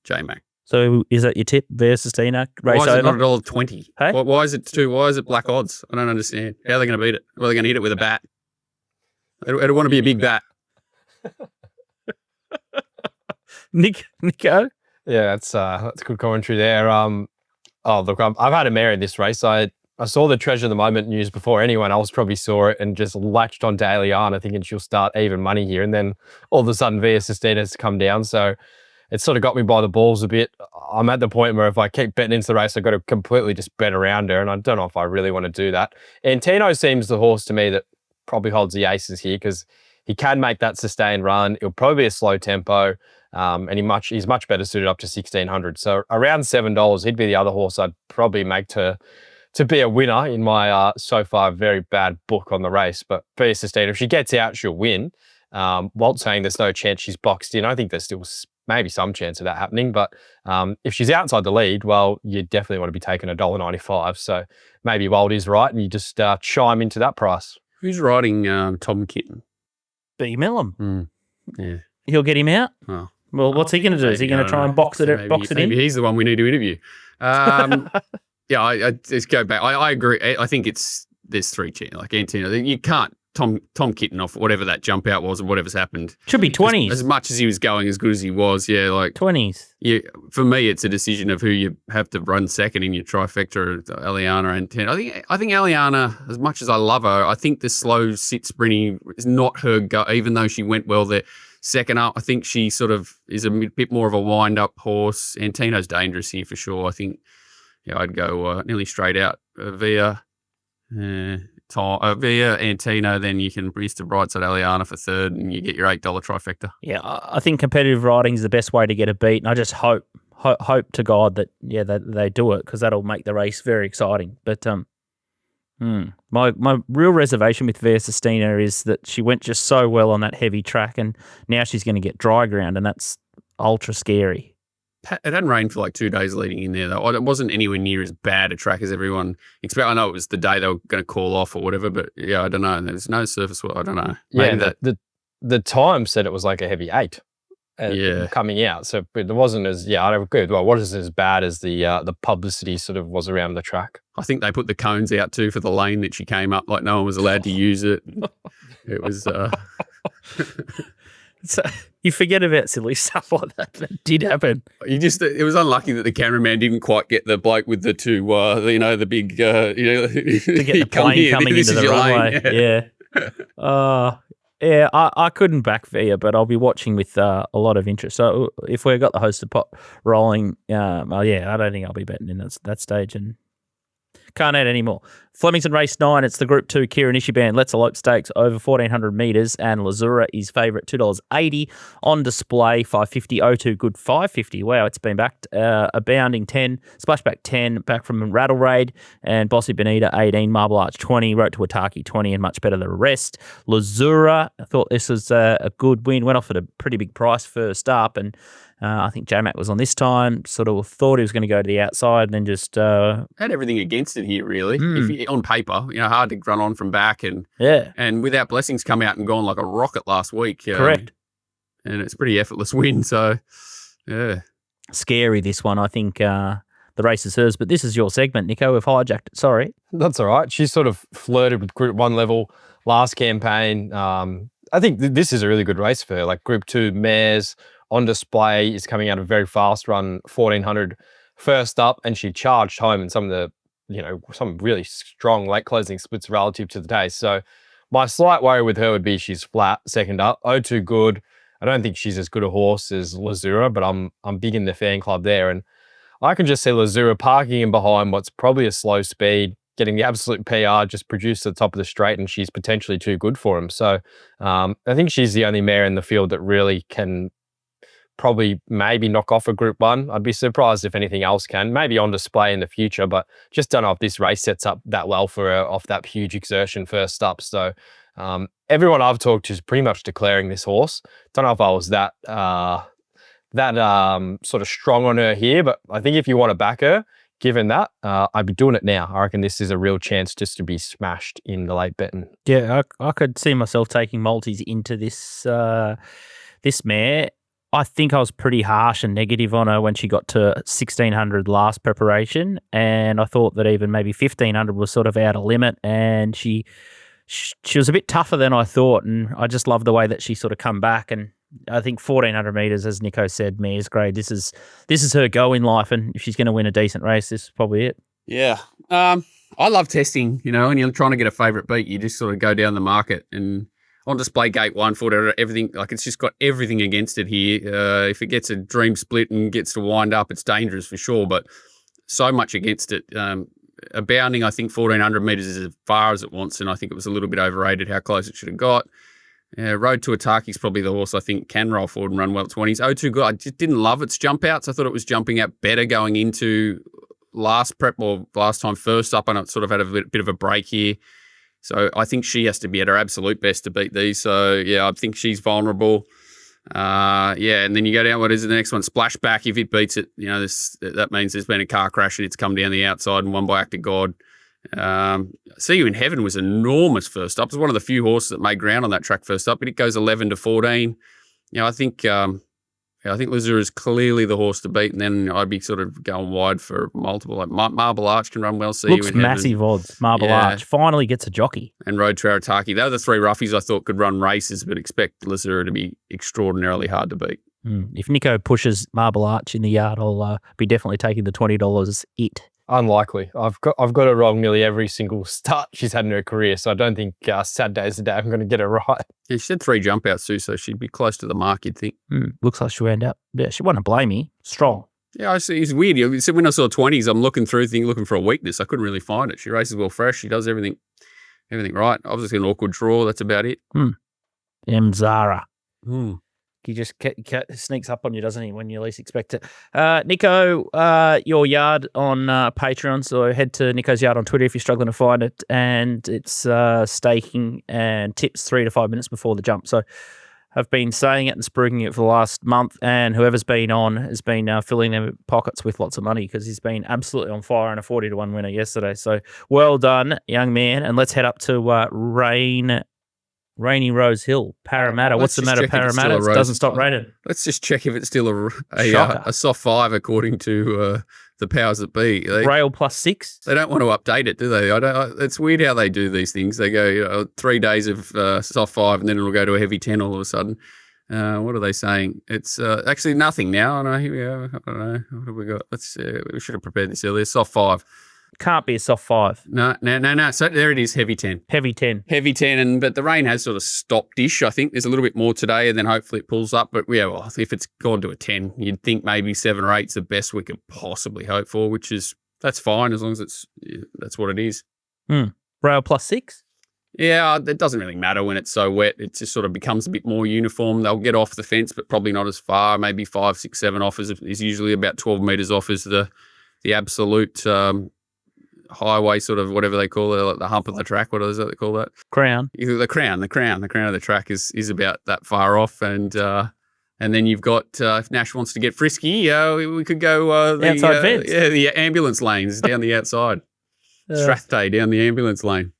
J-Mac. So is that your tip, Via Sistina? Race why is over? it not $1.20? Hey? Why is it 2? Why is it black odds? I don't understand. How are they going to beat it? Well, they're going to hit it with a bat. It'll want to be a big bat. Nico? Yeah, that's good commentary there. Look, I've had a mare in this race. I saw the Treasure of the Moment news before anyone else probably saw it, and just latched on to Aliana thinking she'll start even money here, and then all of a sudden Via Sistina's come down. So it sort of got me by the balls a bit. I'm at the point where if I keep betting into the race, I've got to completely just bet around her, and I don't know if I really want to do that. Antino seems the horse to me that probably holds the aces here, because he can make that sustained run. It'll probably be a slow tempo, and he's much better suited up to 1,600. So around $7, he'd be the other horse I'd probably make to be a winner in my so far very bad book on the race. But Via Sistina, if she gets out, she'll win. Walt saying there's no chance she's boxed in. I think there's still maybe some chance of that happening. But if she's outside the lead, well, you definitely want to be taking $1.95. So maybe Walt is right, and you just chime into that price. Who's riding Tom Kitten? B. Millum. Yeah. He'll get him out? Oh. Well, what's he going to do? Is he going to try and box it in? Maybe he's the one we need to interview. Yeah, I just go back. I agree. I think there's 3 chances. Like Antino, you can't Tom Kitten off whatever that jump out was or whatever's happened. Should be 20s. As much as he was going, as good as he was, yeah, like 20s. Yeah, for me, it's a decision of who you have to run second in your trifecta, Aliana and 10. I think Aliana, as much as I love her, I think the slow sit sprinting is not her go. Even though she went well there, second up. I think she sort of is a bit more of a wind-up horse. Antino's dangerous here for sure. I think I'd go nearly straight out via Antino, then you can breeze to Brightside Aliana for third, and you get your $8 trifecta. Yeah, I think competitive riding is the best way to get a beat, and I just hope to God that they do it, because that'll make the race very exciting. But my real reservation with Via Sistina is that she went just so well on that heavy track, and now she's going to get dry ground, and that's ultra scary. It hadn't rained for like 2 days leading in there, though. It wasn't anywhere near as bad a track as everyone expected. I know it was the day they were going to call off or whatever, but I don't know. There's no surface. I don't know. Maybe the time said it was like a heavy 8 coming out. So it wasn't as, I agree. Well, what is as bad as the publicity sort of was around the track? I think they put the cones out too for the lane that she came up. Like no one was allowed to use it. It was... So you forget about silly stuff like that. That did happen. It was unlucky that the cameraman didn't quite get the bloke with the two, the big, to get the plane coming into the runway. I couldn't back Via, but I'll be watching with a lot of interest. So if we've got the hosted pot rolling, I don't think I'll be betting in that stage, and can't add anymore. Flemington race 9, it's the Group 2 Kieran Ishiban Let's Elope Stakes over 1,400 metres, and Lazura is favourite $2.80 on display, $5.50, O2 good $5.50. Wow, it's been backed. Abounding 10, Splashback 10, back from Rattle Raid, and Bossy Bonita 18, Marble Arch 20, Road to Ataki 20, and much better than the rest. Lazura, I thought this was a good win, went off at a pretty big price first up, and I think J-Mac was on this time, sort of thought he was going to go to the outside, and then just... had everything against it here, really. On paper, hard to run on from back, and without Blessings come out and gone like a rocket last week. Correct. And it's a pretty effortless win, so, yeah. Scary, this one. I think the race is hers, but this is your segment, Nico. We've hijacked it. Sorry. That's all right. She sort of flirted with Group 1 level last campaign. I think this is a really good race for her. Like Group 2 mares on display is coming out of a very fast run, 1,400 first up, and she charged home in some of the, some really strong late closing splits relative to the day. So my slight worry with her would be she's flat second up. O2 good. I don't think she's as good a horse as Lazura, but I'm big in the fan club there. And I can just see Lazura parking in behind what's probably a slow speed, getting the absolute PR, just produced at the top of the straight, and she's potentially too good for him. So I think she's the only mare in the field that really can probably maybe knock off a Group 1. I'd be surprised if anything else can, maybe on display in the future, but just don't know if this race sets up that well for her off that huge exertion first up. So everyone I've talked to is pretty much declaring this horse. Don't know if I was that sort of strong on her here, but I think if you want to back her, given that, I'd be doing it now. I reckon this is a real chance just to be smashed in the late betting. Yeah, I could see myself taking multis into this mare. I think I was pretty harsh and negative on her when she got to 1,600 last preparation, and I thought that even maybe 1,500 was sort of out of limit, and she was a bit tougher than I thought, and I just love the way that she sort of come back. And I think 1,400 metres, as Nico said, mare's grade. This is her go in life, and if she's going to win a decent race, this is probably it. Yeah. I love testing, when you're trying to get a favourite beat, you just sort of go down the market, and on display gate 1 foot, everything, like it's just got everything against it here. If it gets a dream split and gets to wind up, it's dangerous for sure, but so much against it. Abounding, I think 1,400 metres is as far as it wants, and I think it was a little bit overrated how close it should have got. Road to Ataki is probably the horse I think can roll forward and run well at 20s. O2 good. I just didn't love its jump outs. I thought it was jumping out better going into last prep or last time first up, and it sort of had a bit of a break here. So I think she has to be at her absolute best to beat these. So, yeah, I think she's vulnerable. And then you go down, what is it, the next one? Splashback. If it beats it, that means there's been a car crash and it's come down the outside and won by act of God. See You in Heaven was enormous first up. It was one of the few horses that made ground on that track first up, but it goes 11 to 14. I think Lazura is clearly the horse to beat, and then I'd be sort of going wide for multiple. Like Marble Arch can run well. See You in Heaven. Looks massive odds. Marble Arch finally gets a jockey. And Road to Arataki. They were the three roughies I thought could run races, but expect Lazura to be extraordinarily hard to beat. If Nico pushes Marble Arch in the yard, I'll be definitely taking the $20 it. Unlikely. I've got it wrong nearly every single start she's had in her career, so I don't think Saturday is the day I'm going to get it right. Yeah, she had 3 jump outs too, so she'd be close to the mark, you'd think. Looks like she'll end up. Yeah, she won't blame me. Strong. Yeah, I see. It's weird. When I saw 20s, I'm looking through things, looking for a weakness. I couldn't really find it. She races well fresh. She does everything right. Obviously an awkward draw. That's about it. Mzara. Mm. He just sneaks up on you, doesn't he, when you least expect it? Nico, your yard on Patreon. So head to Nico's yard on Twitter if you're struggling to find it. And it's staking and tips 3 to 5 minutes before the jump. So I've been saying it and spruiking it for the last month. And whoever's been on has been filling their pockets with lots of money because he's been absolutely on fire and a 40-1 winner yesterday. So well done, young man. And let's head up to rainy Rosehill, Parramatta. What's the matter, Parramatta? It doesn't stop raining. Let's just check if it's still a soft 5 according to the powers that be. Rail +6. They don't want to update it, do they? It's weird how they do these things. They go 3 days of soft 5 and then it'll go to a heavy 10 all of a sudden. What are they saying? It's actually nothing now. I don't know. What have we got? We should have prepared this earlier. Soft 5. Can't be a soft 5. No. So there it is, heavy 10. Heavy 10. Heavy 10, but the rain has sort of stopped-ish. I think there's a little bit more today, and then hopefully it pulls up. But yeah, well, if it's gone to a 10, you'd think maybe 7 or 8 is the best we could possibly hope for, that's fine as long as that's what it is. Rail +6? Yeah, it doesn't really matter when it's so wet. It just sort of becomes a bit more uniform. They'll get off the fence, but probably not as far. Maybe 5, 6, 7 off is usually about 12 metres off is the absolute highway, sort of whatever they call it, like the hump of the track. What is it they call that? Crown. The crown of the track is about that far off, and then you've got if Nash wants to get frisky, we could go the outside fence. Yeah, the ambulance lanes down the outside. Strathday down the ambulance lane.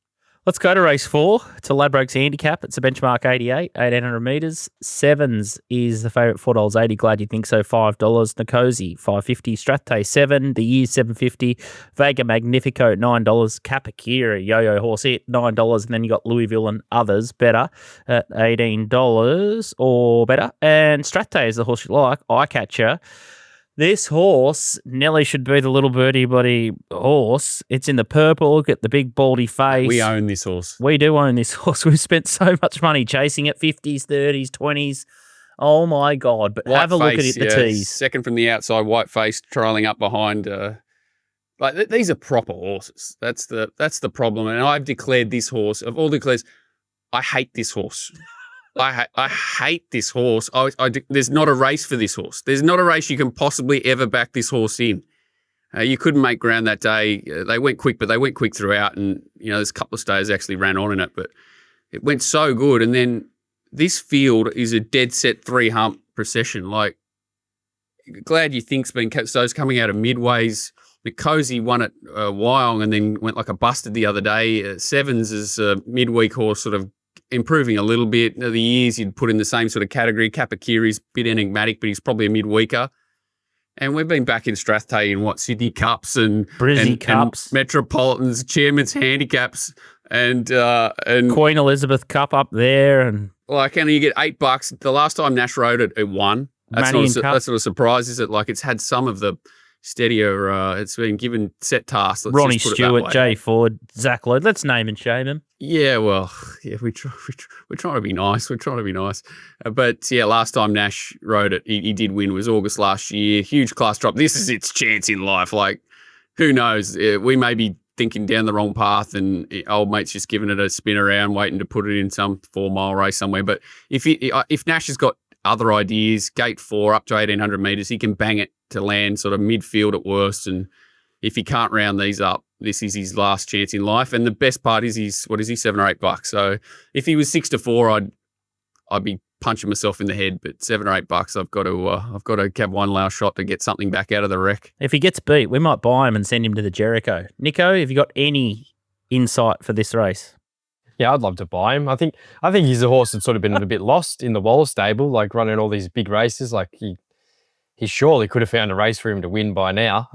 Let's go to race 4 to Ladbrokes Handicap. It's a benchmark 88, 1,800 metres. Sevens is the favourite, $4.80. Glad you think so, $5. Nicosi, $5.50. Strathday, 7. The Year's, $7.50. Vega Magnifico, $9. Kapakira, Yo-Yo Horse It, $9. And then you got Louisville and others, better, at $18 or better. And Strathday is the horse you like, Eyecatcher. This horse, Nelly should be the Little Birdie bloody horse. It's in the purple. Look at the big baldy face. We own this horse. We do own this horse. We've spent so much money chasing it, 50s, 30s, 20s. Oh, my God. But have a look at it, the tees. Second from the outside, white face, trailing up behind. These are proper horses. That's the problem. And I've declared this horse, of all declares, I hate this horse. I hate this horse. There's not a race for this horse. There's not a race you can possibly ever back this horse in. You couldn't make ground that day. They went quick, but they went quick throughout. And, there's a couple of stayers actually ran on in it, but it went so good. And then this field is a dead set 3-hump procession. Like, glad you think's been kept. So it's coming out of midways. Nicosi won at Wyong and then went like a busted the other day. Sevens is a midweek horse, sort of improving a little bit. The Years you'd put in the same sort of category. Kapakiri's a bit enigmatic, but he's probably a midweeker. And we've been back in Strathday in Sydney Cups and Brizzy Cups, Metropolitans, Chairman's Handicaps, and Queen Elizabeth Cup up there, and you get $8. The last time Nash rode it, it won. That's not a surprise, is it? Like, it's had some of the steadier. It's been given set tasks. Ronnie Stewart, Jay Ford, Zach Lloyd. Let's name and shame him. Yeah, well, yeah, we're trying to be nice. We're trying to be nice. But yeah, last time Nash rode it, he did win. It was August last year. Huge class drop. This is its chance in life. Like, who knows? We may be thinking down the wrong path, and old mate's just giving it a spin around, waiting to put it in some 4-mile race somewhere. But if Nash has got other ideas, gate 4 up to 1,800 metres, he can bang it to land sort of midfield at worst. And if he can't round these up, this is his last chance in life. And the best part is he's $7 or $8. So if he was 6 to 4, I'd be punching myself in the head. But $7 or $8, I've got to have one last shot to get something back out of the wreck. If he gets beat, we might buy him and send him to the Sheraco. Nico, have you got any insight for this race? Yeah, I'd love to buy him. I think he's a horse that's sort of been a bit lost in the Waller stable, like running all these big races. Like he surely could have found a race for him to win by now.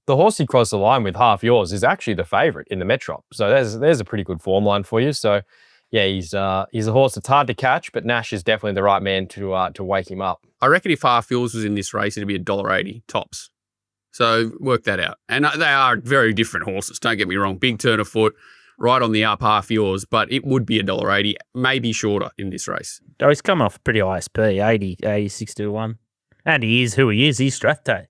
The horse he crossed the line with, Half Yours, is actually the favourite in the Metrop. So there's a pretty good form line for you. So yeah, he's a horse that's hard to catch, but Nash is definitely the right man to wake him up. I reckon if Half Yours was in this race, it'd be $1.80 tops. So work that out. And they are very different horses. Don't get me wrong. Big turn of foot, right on the up, half yours, but it would be $1.80, maybe shorter in this race. Oh, he's coming off a pretty ISP, 80, 86 to 1. And he is who he is. He's Strathday.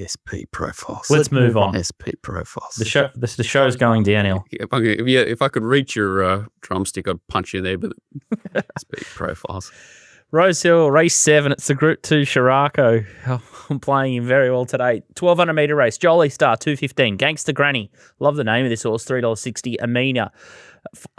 SP profiles. Let's move on. SP profiles. The show's going downhill. If I could reach your drumstick, I'd punch you there, but SP profiles. Rosehill, race 7. It's the Group 2 Sheraco. Oh, I'm playing him very well today. 1,200 metre race. Jolly Star, 2.15. Gangster Granny. Love the name of this horse, $3.60. Amina,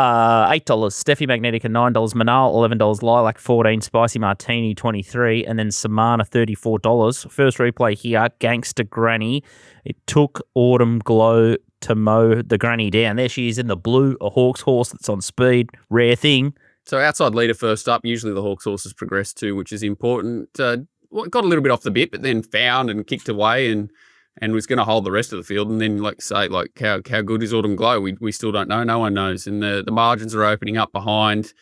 $8. Steffi Magnetica, $9. Manal, $11. Lilac, $14. Spicy Martini, $23. And then Samana, $34. First replay here, Gangster Granny. It took Autumn Glow to mow the granny down. There she is in the blue, a Hawks horse that's on speed. Rare thing. So outside leader first up, usually the Hawks horses progress too, which is important. Got a little bit off the bit, but then found and kicked away and was going to hold the rest of the field. And then, how good is Autumn Glow? We still don't know. No one knows. And the margins are opening up behind.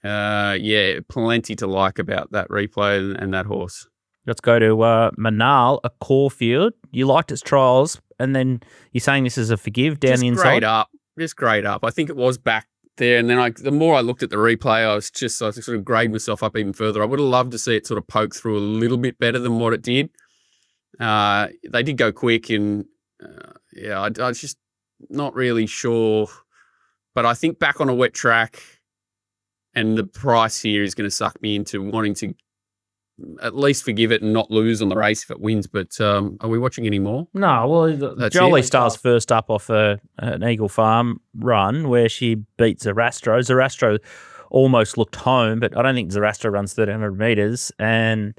Plenty to like about that replay and that horse. Let's go to Manal, a Caulfield. You liked its trials, and then you're saying this is a forgive down the inside? Just grade up. I think it was back there, and then the more I looked at the replay, I sort of grade myself up even further. I would have loved to see it sort of poke through a little bit better than what it did. They did go quick, and I was just not really sure. But I think back on a wet track, and the price here is going to suck me into wanting to at least forgive it and not lose on the race if it wins. But are we watching any more? No, well, Jolie Star's first up off an Eagle Farm run where she beat Zarastro. Zarastro almost looked home, but I don't think Zarastro runs 1,300 metres. And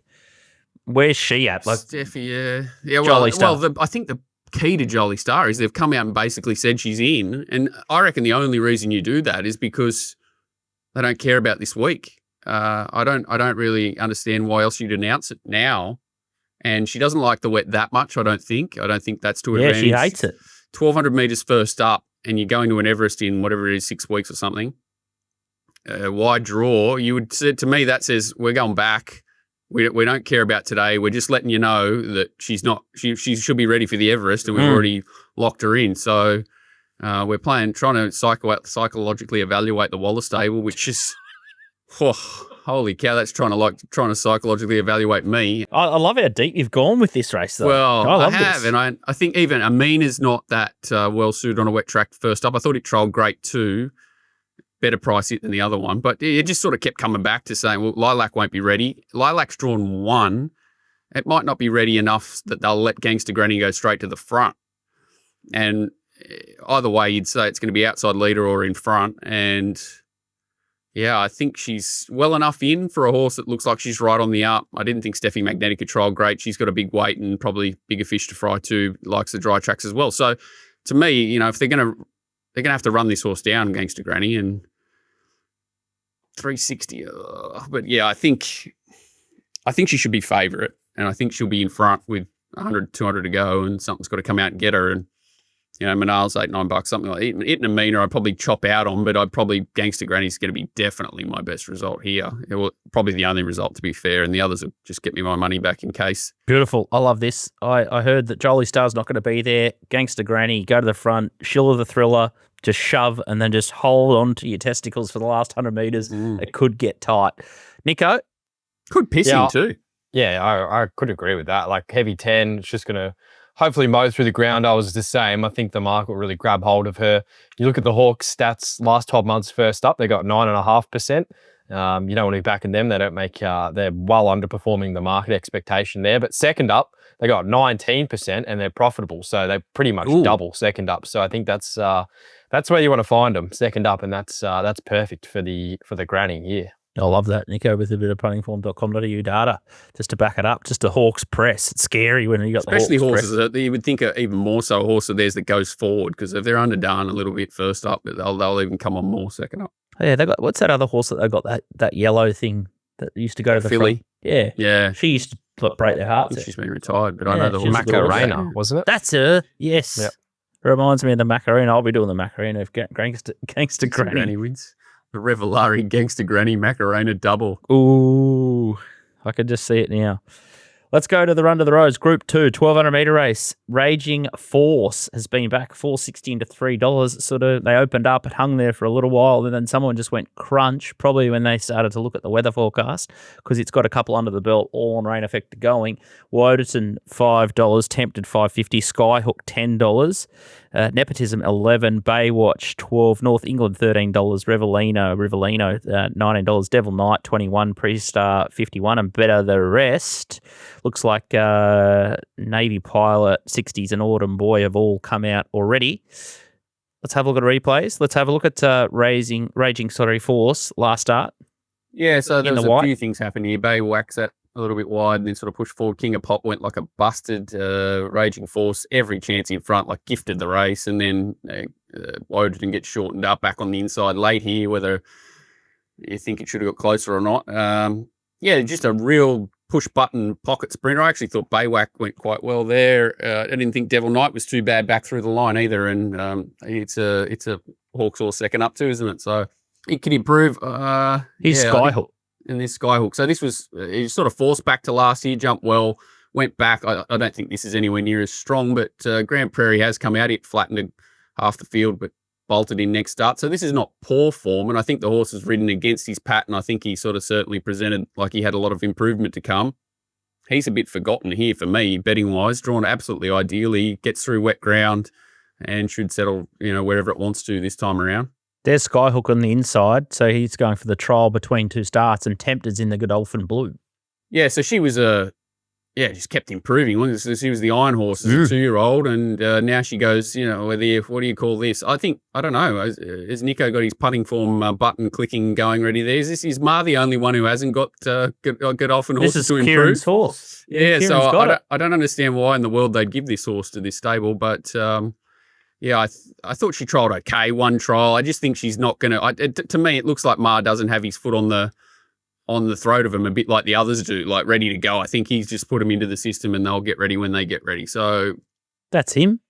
where's she at? Steffi, Well, I think the key to Jolie Star is they've come out and basically said she's in. And I reckon the only reason you do that is because they don't care about this week. I don't really understand why else you'd announce it now. And she doesn't like the wet that much, I don't think. I don't think that's to her advantage. Yeah, she hates it. 1,200 metres first up, and you're going to an Everest in whatever it is, 6 weeks or something. Wide draw. You would say, to me, that says we're going back. We don't care about today. We're just letting you know that she should be ready for the Everest, and we've already locked her in. So we're trying to psychologically evaluate the Waller stable, which is... Oh, holy cow, that's trying to psychologically evaluate me. I love how deep you've gone with this race, though. Well, I have, this. And I think even Amina's not that well-suited on a wet track first up. I thought it trialled great too, better price it than the other one. But it just sort of kept coming back to saying, well, Lilac won't be ready. Lilac's drawn 1. It might not be ready enough that they'll let Gangster Granny go straight to the front. And either way, you'd say it's going to be outside leader or in front. And... yeah, I think she's well enough in for a horse that looks like she's right on the up. I didn't think Steffi Magnetica trialled great. She's got a big weight and probably bigger fish to fry too, likes the dry tracks as well. So to me, if they're gonna have to run this horse down, Gangster Granny, and 360. But yeah, I think she should be favourite, and I think she'll be in front with 100, 200 to go, and something's got to come out and get her. And Manal's $8, $9, something like that. It and Amina I'd probably chop out on, but Gangster Granny's going to be definitely my best result here. Probably the only result, to be fair, and the others will just get me my money back in case. Beautiful. I love this. I heard that Jolie Star's not going to be there. Gangster Granny, go to the front, Schiller the Thriller, just shove and then just hold on to your testicles for the last 100 metres. It could get tight. Nico? Could piss him too. Yeah, I could agree with that. Like heavy 10, it's just going to hopefully mow through the ground. I was the same. I think the market will really grab hold of her. You look at the Hawks stats last 12 months first up, they got 9.5%. You don't want to be backing them. They don't make, they're well underperforming the market expectation there. But second up, they got 19% and they're profitable. So they pretty much double second up. So I think that's where you want to find them, second up. And that's perfect for the granny here. I love that, Nico, with a bit of puntingform.com.au data just to back it up. Just a Hawks press. It's scary when you got especially the Hawks horses press. That you would think are even more so a horse of theirs that goes forward, because if they're underdone a little bit first up, they'll even come on more second up. Yeah, they got what's that other horse that they got that yellow thing that used to go to the filly? Front? Yeah. She used to break their hearts. She's been retired, but I know the horse. Macarena, wasn't it? That's her. Yes. Yep. Reminds me of the Macarena. I'll be doing the Macarena if Gangster Granny wins. The Revelari Gangster Granny Macarena double. Ooh, I could just see it now. Let's go to the Run to the Rose, Group 2, 1,200 metre race. Raging Force has been back $4.60 into $3. They opened up, it hung there for a little while, and then someone just went crunch, probably when they started to look at the weather forecast, because it's got a couple under the belt, all on rain effect going. Wodenton, $5, Tempted $5.50, Skyhook $10, Nepotism $11, Baywatch $12, North England $13, Rivellino $19, Devil Knight $21, Pre-Star $51, and Better the Rest. Looks like Navy Pilot, 60s, and Autumn Boy have all come out already. Let's have a look at replays. Let's have a look at Raging Force last start. Yeah, so there was the a few things happening here. Bay whacks that a little bit wide and then sort of pushed forward. King of Pop went like a busted. Raging Force, every chance in front, like gifted the race. And then Wodenton gets shortened up back on the inside late here, whether you think it should have got closer or not. Just a real push-button pocket sprinter. I actually thought Baywhack went quite well there. I didn't think Devil Knight was too bad back through the line either, and it's a Hawks or second up too, isn't it? So it could improve. He's Skyhook. And this Skyhook. So this was he sort of forced back to last year, jumped well, went back. I don't think this is anywhere near as strong, but Grand Prairie has come out. It flattened half the field, but bolted in next start. So this is not poor form, and I think the horse has ridden against his pattern. I think he sort of certainly presented like he had a lot of improvement to come. He's a bit forgotten here for me, betting-wise. Drawn absolutely ideally, gets through wet ground and should settle, wherever it wants to this time around. There's Skyhook on the inside, so he's going for the trial between two starts, and Tempted's in the Godolphin Blue. Yeah, so she was just kept improving. She was the Iron Horse as a 2-year-old, and now she goes, what do you call this? I don't know. Has Nico got his putting form button clicking going ready there? Is Ma the only one who hasn't got Godolphin horses to improve? This is Kieran's horse. Yeah, Kieran's so I don't understand why in the world they'd give this horse to this stable, but I thought she trialled okay, one trial. I just think she's not going to. To me, it looks like Ma doesn't have his foot on the throat of him, a bit like the others do, like ready to go. I think he's just put them into the system and they'll get ready when they get ready. So that's him.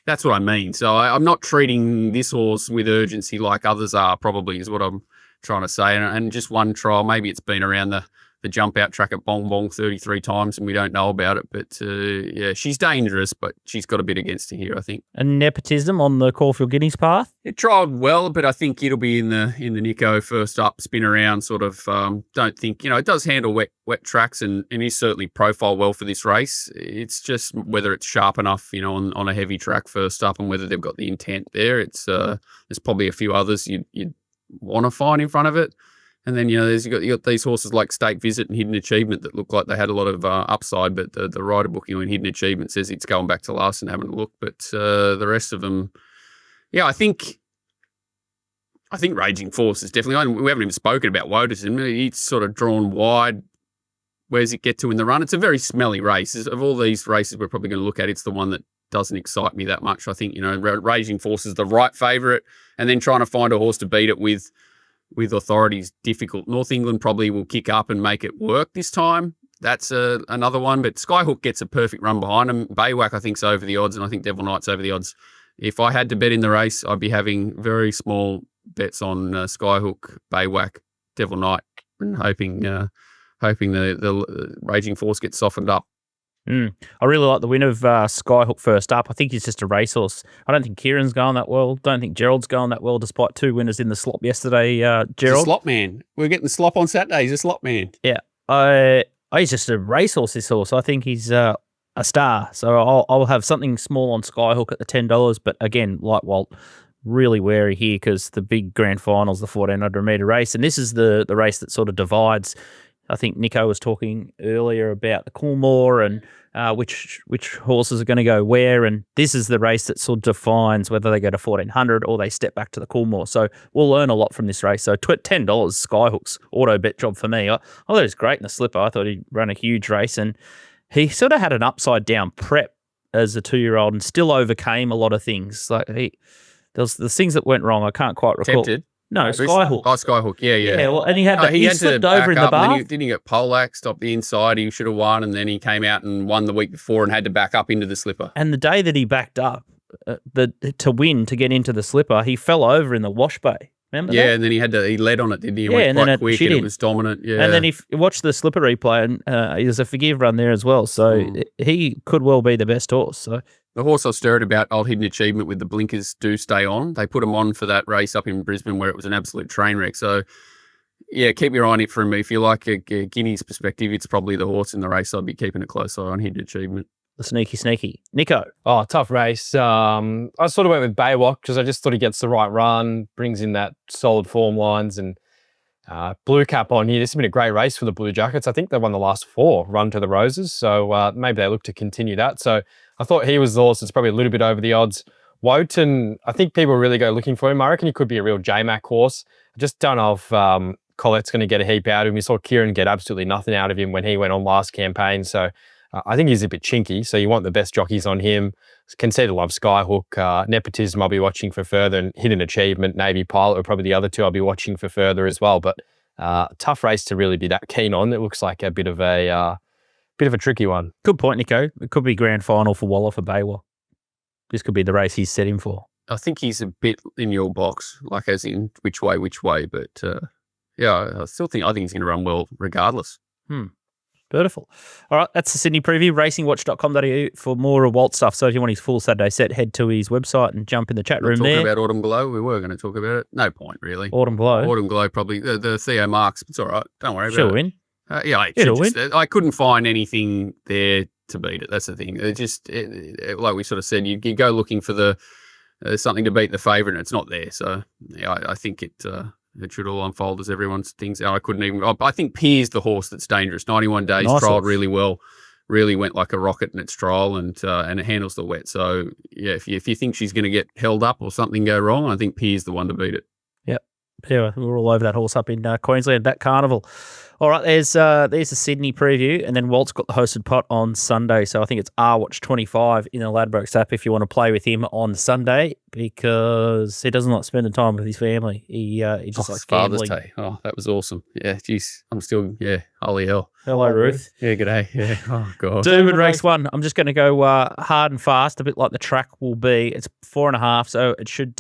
That's what I mean. So I'm not treating this horse with urgency like others are, probably, is what I'm trying to say. And just one trial, maybe it's been around the jump out track at Bong Bong 33 times and we don't know about it. But she's dangerous, but she's got a bit against her here, I think. And Nepotism on the Caulfield Guineas path? It trialled well, but I think it'll be in the Nico first up, spin around sort of. Don't think, it does handle wet tracks and is certainly profile well for this race. It's just whether it's sharp enough, on a heavy track first up and whether they've got the intent there. It's there's probably a few others you'd want to find in front of it. And then, you got these horses like Stake Visit and Hidden Achievement that look like they had a lot of upside, but the rider booking in Hidden Achievement says it's going back to last and having a look. But the rest of them, I think Raging Force is definitely, we haven't even spoken about Wodenton. He's sort of drawn wide. Where does it get to in the run? It's a very smelly race. Of all these races we're probably going to look at, it's the one that doesn't excite me that much. I think, Raging Force is the right favourite, and then trying to find a horse to beat it with authorities difficult. North England probably will kick up and make it work this time. That's another one, but Skyhook gets a perfect run behind him. Baywhack, I think, is over the odds, and I think Devil Knight's over the odds. If I had to bet in the race, I'd be having very small bets on Skyhook, Baywhack, Devil Knight, and hoping the Raging Force gets softened up. I really like the win of Skyhook first up. I think he's just a racehorse. I don't think Kieran's going that well. Don't think Gerald's going that well, despite 2 winners in the slop yesterday. Gerald, he's a slop man. We're getting slop on Saturday. He's a slop man. Yeah, he's just a racehorse. This horse. I think he's a star. So I'll have something small on Skyhook at the $10. But again, like Walt, really wary here because the big grand final's the 1,400 metre race, and this is the race that sort of divides. I think Nico was talking earlier about the Coolmore and which horses are going to go where, and this is the race that sort of defines whether they go to 1,400 or they step back to the Coolmore. So we'll learn a lot from this race. So $10 Skyhook's auto bet job for me. I thought he was great in the slipper. I thought he ran a huge race, and he sort of had an upside down prep as a 2-year-old and still overcame a lot of things. Like there's things that went wrong. I can't quite recall. Tempted. No, Skyhook. Oh, Skyhook, yeah. Yeah, well, and he had he slipped over in the bar. Didn't he get poleaxed, stopped the inside? He should have won, and then he came out and won the week before and had to back up into the slipper. And the day that he backed up to win, to get into the slipper, he fell over in the wash bay. Remember Yeah, that? and then he led on it, didn't he? It Yeah, went and then quite it quick shit and in. it was dominant. Yeah. And then if you watch the slipper replay, and there's a forgive run there as well. So he could well be the best horse. So the horse I stirred about Old Hidden Achievement with the blinkers do stay on. They put him on for that race up in Brisbane where it was an absolute train wreck. So, yeah, keep your eye on it from me. If you like a Guinea's perspective, it's probably the horse in the race. I'd be keeping a close eye on Hidden Achievement. the sneaky. Nico. Oh, tough race. I sort of went with Baywalk because I just thought he gets the right run, brings in that solid form lines, and Blue Cap on here. This has been a great race for the Blue Jackets. I think they won the last 4 run to the Roses, so maybe they look to continue that. So I thought he was the horse that's probably a little bit over the odds. Wotan, I think people really go looking for him. I reckon he could be a real J-Mac horse. I just don't know if Collette's going to get a heap out of him. We saw Kieran get absolutely nothing out of him when he went on last campaign, so I think he's a bit chinky, so you want the best jockeys on him. Conceded Love, Skyhook, Nepotism I'll be watching for further, and Hidden Achievement, Navy Pilot are probably the other 2 I'll be watching for further as well. But tough race to really be that keen on. It looks like a bit of a tricky one. Good point, Nico. It could be grand final for Waller for Baywalk. This could be the race he's set him for. I think he's a bit in your box, like as in which way. But yeah, I think he's going to run well regardless. Beautiful. All right, that's the Sydney preview. Racingwatch.com.au for more of Walt stuff. So if you want his full Saturday set, head to his website and jump in the chat room Talking there. about Autumn Glow, we were going to talk about it. No point, really. Autumn Glow. Autumn Glow probably. The Theo Marks, it's all right. Don't worry about She'll it. win. Yeah, It'll win. I couldn't find anything there to beat it. That's the thing. Like we sort of said, you go looking for something to beat the favourite, and it's not there. So yeah, I think it should all unfold as everyone's thinks. I couldn't even. I think Pier's the horse that's dangerous. 91 days, Nice trialled horse. really well. Really went like a rocket in its trial, and it handles the wet. So yeah, if you think she's going to get held up or something go wrong, I think Pier's the one to beat it. Yeah, we're all over that horse up in Queensland, that carnival. All right, there's the Sydney preview, and then Walt's got the hosted pot on Sunday. So I think it's RWatch25 in the Ladbrokes app if you want to play with him on Sunday, because he doesn't like spending time with his family. He just likes Father's gambling. Day. Oh, that was awesome. Yeah, geez, I'm still holy hell. Hello, Ruth. Yeah, g'day. Yeah. Oh god. Doomben race 1. I'm just going to go hard and fast, a bit like the track will be. It's 4.5, so it should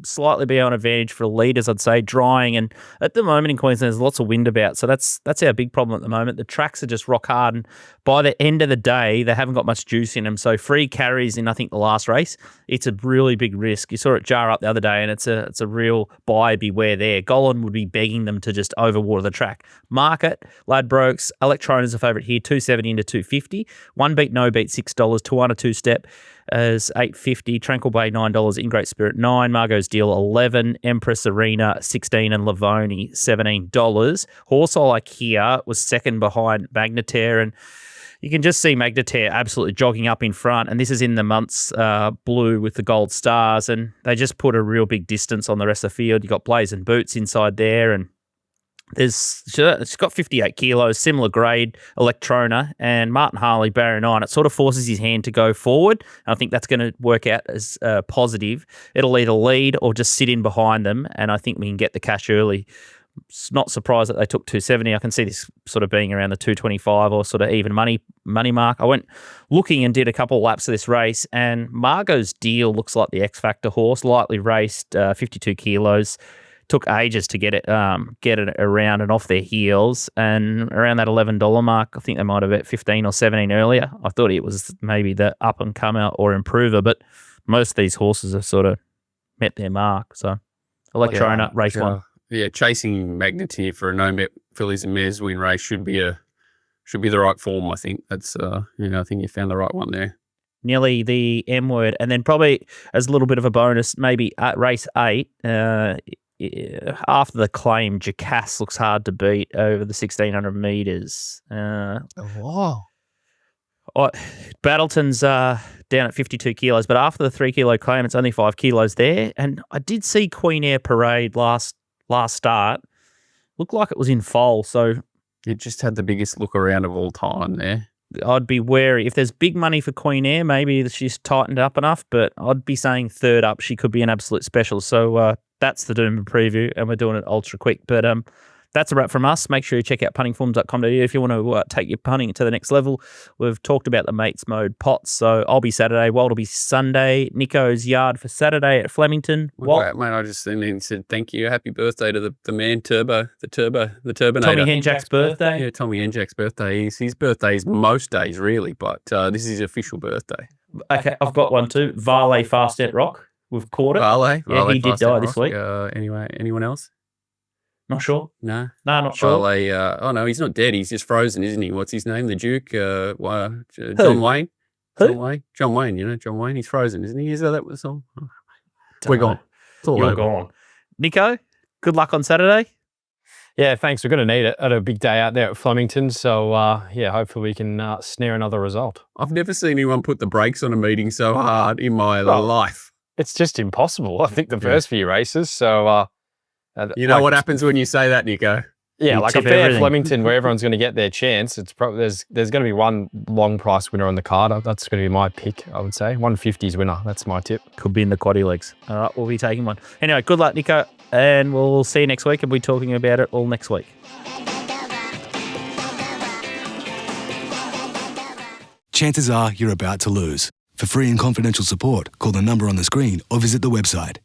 slightly be on advantage for the leaders, I'd say, drying. And at the moment in Queensland, there's lots of wind about, so that's our big problem at the moment. The tracks are just rock hard, and by the end of the day, they haven't got much juice in them. So free carries in, I think, the last race, it's a really big risk. You saw it jar up the other day, and it's a real buyer beware there. Golan would be begging them to just overwater the track. Market, Ladbrokes, Electrona's a favourite here, 270 into 250. One beat, no beat, $6. 2 on a 2-step is $8.50. Tranquil Bay, $9. In Great Spirit, $9. Margot's Deal, $11. Empress Arena, $16. And Livoni, $17. Horse I like here was second behind Magnetar, and you can just see Magnetar absolutely jogging up in front, and this is in the month's blue with the gold stars, and they just put a real big distance on the rest of the field. You got Blazing Boots inside there, and it's got 58 kilos, similar grade, Electrona, and Martin Harley, Barrier 9. It sort of forces his hand to go forward. And I think that's going to work out as positive. It'll either lead or just sit in behind them, and I think we can get the cash early. Not surprised that they took 270. I can see this sort of being around the 225 or sort of even money mark. I went looking and did a couple of laps of this race, and Margot's Deal looks like the X Factor horse, lightly raced, 52 kilos. Took ages to get it around and off their heels, and around that $11 mark, I think they might have bet 15 or 17 earlier. I thought it was maybe the up and comer or improver, but most of these horses have sort of met their mark. So Electrona, race 1. Yeah, chasing Magnetar for a no-met fillies and mares win race should be the right form. I think that's I think you found the right one there. Nearly the M word, and then probably as a little bit of a bonus, maybe at race 8. After the claim, Jackass looks hard to beat over the 1,600 metres. Wow. Battleton's down at 52 kilos, but after the 3 kilo claim, it's only 5 kilos there. And I did see Queen Air Parade last start. Looked like it was in foal, so It just had the biggest look around of all time there. I'd be wary. If there's big money for Queen Air, maybe she's tightened up enough, but I'd be saying third up, she could be an absolute special. So that's the Doomben preview, and we're doing it ultra quick. But that's a wrap from us. Make sure you check out puntingforms.com.au if you want to take your punting to the next level. We've talked about the mates mode pots, so I'll be Saturday, Walt will be Sunday. Nico's yard for Saturday at Flemington. Walt, Mate, I just said thank you. Happy birthday to the man Turbo, the Turbinator. Tommy Henjack's birthday. Yeah, Tommy Henjack's birthday. His birthday is most days, really, but this is his official birthday. Okay, I've got one too. Varley Fast at Rock. We've caught it. Varley. Yeah, he did die this week. Anyway, anyone else? Not sure. No, not sure. Varley, oh no, he's not dead. He's just frozen, isn't he? What's his name? The Duke? John Wayne? Who? John Wayne, John Wayne. He's frozen, isn't he? Is that the song? Oh, We're gone. It's all You're over. gone. Nico, good luck on Saturday. Yeah, thanks. We're going to need it at a big day out there at Flemington. So, hopefully we can snare another result. I've never seen anyone put the brakes on a meeting so hard in my life. It's just impossible, I think, the first few races. So, you know what happens when you say that, Nico? Yeah, You like a tip fair everything. Flemington where everyone's going to get their chance. It's probably there's going to be one long price winner on the card. That's going to be my pick, I would say. 150's winner. That's my tip. Could be in the quaddy legs. All right, we'll be taking one. Anyway, good luck, Nico, and we'll see you next week, and we'll be talking about it all next week. Chances are you're about to lose. For free and confidential support, call the number on the screen or visit the website